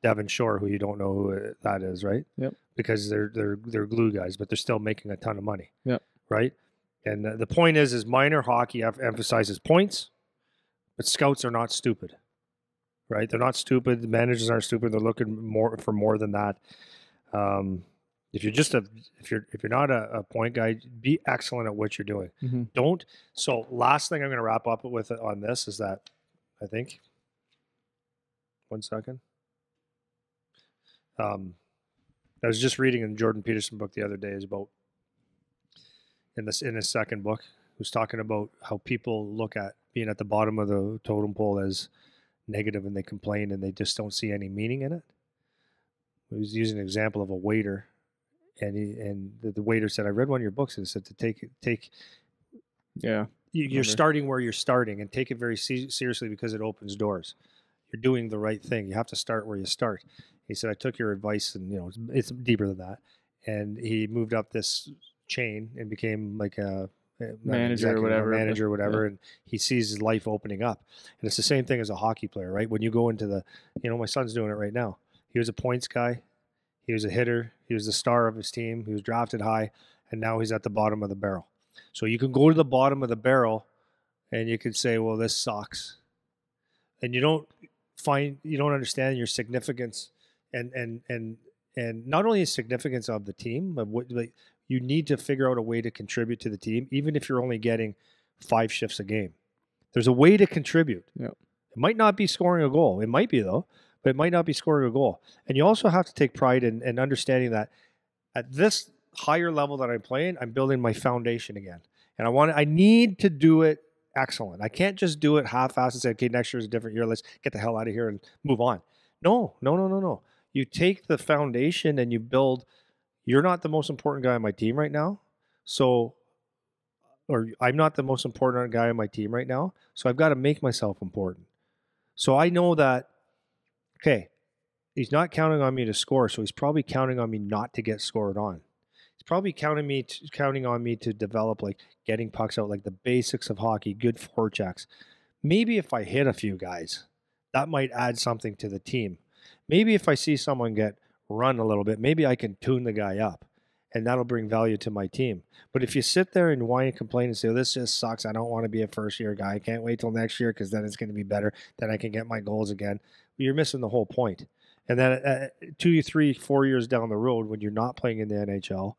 Devin Shore, who you don't know who that is, right? Yep. Because they're glue guys, but they're still making a ton of money. Yeah. Right? And the point is minor hockey emphasizes points, but scouts are not stupid. Right? They're not stupid. The managers aren't stupid. They're looking for more than that. If you're not a point guy, be excellent at what you're doing. Mm-hmm. So last thing I'm going to wrap up with on this is that I think 1 second. I was just reading in Jordan Peterson book the other day is about in his second book, he was talking about how people look at being at the bottom of the totem pole as negative and they complain and they just don't see any meaning in it. He was using an example of a waiter, and the waiter said, "I read one of your books and it said to take." Yeah, you're starting where you're starting and take it very seriously because it opens doors. You're doing the right thing. You have to start where you start. He said, "I took your advice, and it's deeper than that." And he moved up this chain and became like a manager or whatever, yeah. And he sees his life opening up. And it's the same thing as a hockey player, right? When you go into my son's doing it right now. He was a points guy. He was a hitter. He was the star of his team. He was drafted high, and now he's at the bottom of the barrel. So you can go to the bottom of the barrel and you could say, well, this sucks. And you don't understand your significance and not only the significance of the team, but you need to figure out a way to contribute to the team, even if you're only getting 5 shifts a game. There's a way to contribute. Yeah. It might not be scoring a goal. It might be, though, but it might not be scoring a goal. And you also have to take pride in understanding that at this higher level that I'm playing, I'm building my foundation again. And I need to do it excellent. I can't just do it half-assed and say, okay, next year's a different year. Let's get the hell out of here and move on. No. You take the foundation and you build. You're not the most important guy on my team right now. Or I'm not the most important guy on my team right now. So I've got to make myself important. So I know that, okay, he's not counting on me to score. So he's probably counting on me not to get scored on. He's probably counting on me to develop, like getting pucks out, like the basics of hockey, good forechecks. Maybe if I hit a few guys, that might add something to the team. Maybe if I see someone get run a little bit, maybe I can tune the guy up and that'll bring value to my team. But if you sit there and whine and complain and say, this just sucks, I don't want to be a first year guy, I can't wait till next year because then it's going to be better, then I can get my goals again, you're missing the whole point. And then 2, 3, 4 years down the road, when you're not playing in the NHL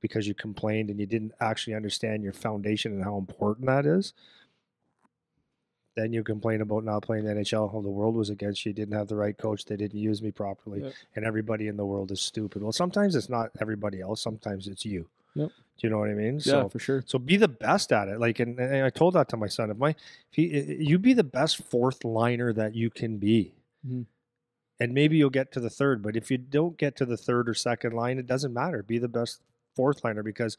because you complained and you didn't actually understand your foundation and how important that is, then you complain about not playing the NHL, how the world was against you, didn't have the right coach, they didn't use me properly, and everybody in the world is stupid. Well, sometimes it's not everybody else, sometimes it's you. Yep. Do you know what I mean? Yeah, so, for sure. So be the best at it. Like, and I told that to my son. You be the best fourth liner that you can be. Mm-hmm. And maybe you'll get to the third, but if you don't get to the third or second line, it doesn't matter. Be the best fourth liner, because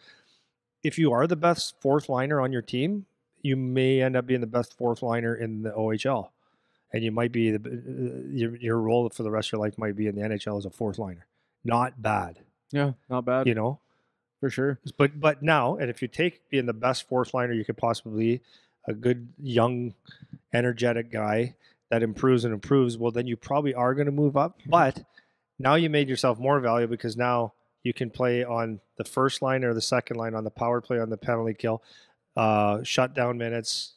if you are the best fourth liner on your team, you may end up being the best fourth liner in the OHL. and you might be your role for the rest of your life might be in the NHL as a fourth liner. Not bad. Yeah, not bad. You know, for sure. But now, and if you take being the best fourth liner you could possibly be, a good young, energetic guy that improves and improves, well, then you probably are going to move up. But now you made yourself more valuable because now you can play on the first line or the second line, on the power play, on the penalty kill, shutdown minutes,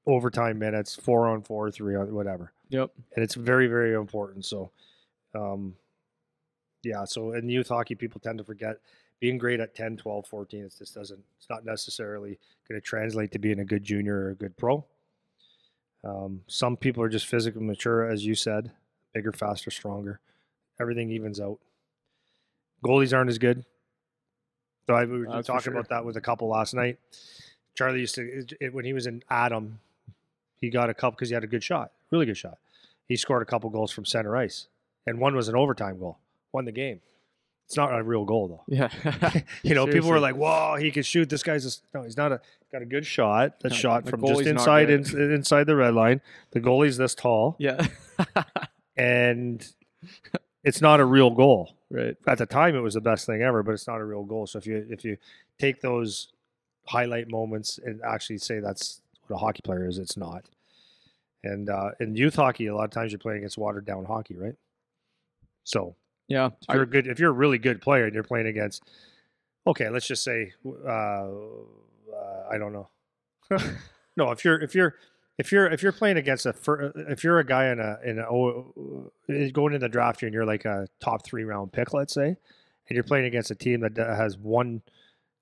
overtime minutes, 4-on-4, 3-on, whatever. Yep. And it's very, very important. So, yeah. So in youth hockey, people tend to forget being great at 10, 12, 14. It's not necessarily going to translate to being a good junior or a good pro. Some people are just physically mature, as you said, bigger, faster, stronger. Everything evens out. Goalies aren't as good. So we were talking about that with a couple last night. Charlie used to, when he was in Adam, he got a couple because he had a good shot, really good shot. He scored a couple goals from center ice, and one was an overtime goal, won the game. It's not a real goal though. Yeah, people were like, "Whoa, he can shoot." This guy's no, he's not got a good shot. That shot from just inside the red line. The goalie's this tall. Yeah, and it's not a real goal. Right. At the time, it was the best thing ever, but it's not a real goal. So if you take those highlight moments and actually say that's what a hockey player is, it's not. And in youth hockey, a lot of times you're playing against watered down hockey, right? So yeah, if you're a really good player and you're playing against, okay, let's just say, I don't know. No, if you're playing against if you're a guy going in the draft year and you're like a top 3 round pick, let's say, and you're playing against a team that has one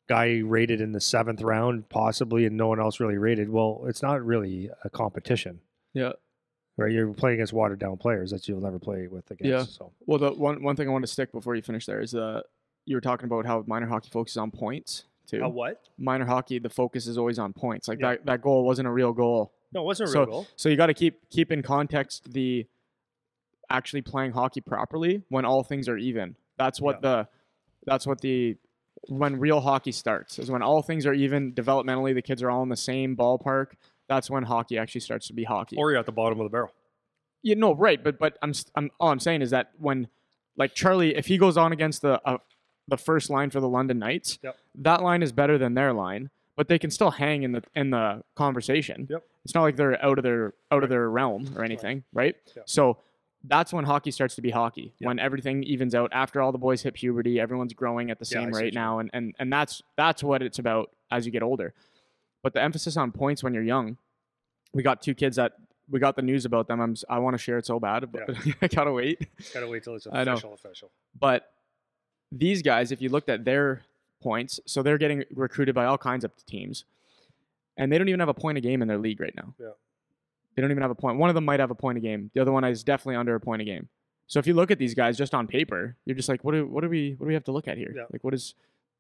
guy rated in the 7th round possibly and no one else really rated, well, it's not really a competition. Yeah. Right, you're playing against watered down players that you'll never play with against. Yeah. So. Well, the one thing I want to stick before you finish there is you were talking about how minor hockey focuses on points too. What? Minor hockey, the focus is always on points. Like that goal wasn't a real goal. No, it wasn't a real goal. So you got to keep in context the actually playing hockey properly when all things are even. That's what when real hockey starts, is when all things are even developmentally. The kids are all in the same ballpark. That's when hockey actually starts to be hockey. Or you're at the bottom of the barrel. Yeah, no, right. But all I'm saying is that when, like Charlie, if he goes on against the first line for the London Knights, that line is better than their line, but they can still hang in the conversation. Yep. It's not like they're out of their realm or anything, right? Yep. So that's when hockey starts to be hockey. Yep. When everything evens out after all the boys hit puberty, everyone's growing at the same rate now, and that's what it's about as you get older. But the emphasis on points when you're young, we got 2 kids that we got the news about them. I want to share it so bad, but I gotta wait. Gotta wait till it's official. But these guys, if you looked at their points, so they're getting recruited by all kinds of teams, and they don't even have a point a game in their league right now. Yeah, they don't even have a point. One of them might have a point a game. The other one is definitely under a point a game. So if you look at these guys just on paper, you're just like, what do we have to look at here? Yeah. Like,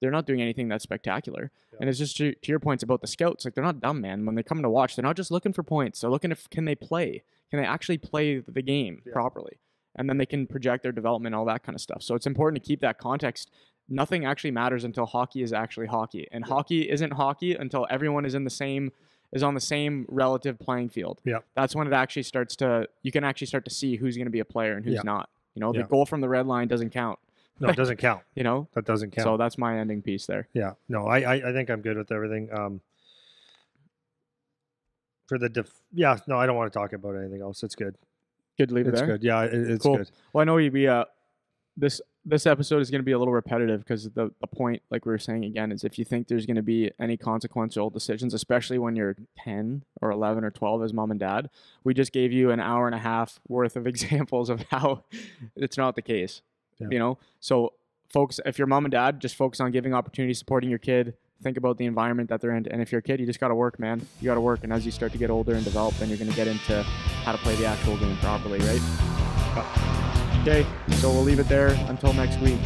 they're not doing anything that's spectacular. Yeah. And it's just to your points about the scouts. Like, they're not dumb, man. When they come to watch, they're not just looking for points. They're looking can they play? Can they actually play the game properly? And then they can project their development, all that kind of stuff. So it's important to keep that context. Nothing actually matters until hockey is actually hockey. And hockey isn't hockey until everyone is on the same relative playing field. Yeah. That's when you can actually start to see who's going to be a player and who's not. The goal from the red line doesn't count. No, it doesn't count. That doesn't count. So that's my ending piece there. Yeah. No, I think I'm good with everything. I don't want to talk about anything else. It's good. Good to leave it there. It's good. Yeah, it's cool. Good. Well, I know this episode is going to be a little repetitive because the point, like we were saying again, is if you think there's going to be any consequential decisions, especially when you're 10 or 11 or 12 as mom and dad, we just gave you an hour and a half worth of examples of how it's not the case. Yeah. So folks, if you're mom and dad, just focus on giving opportunity, supporting your kid, think about the environment that they're in. And if you're a kid, you just got to work, man. You got to work. And as you start to get older and develop, then you're going to get into how to play the actual game properly, right? Okay, so we'll leave it there until next week.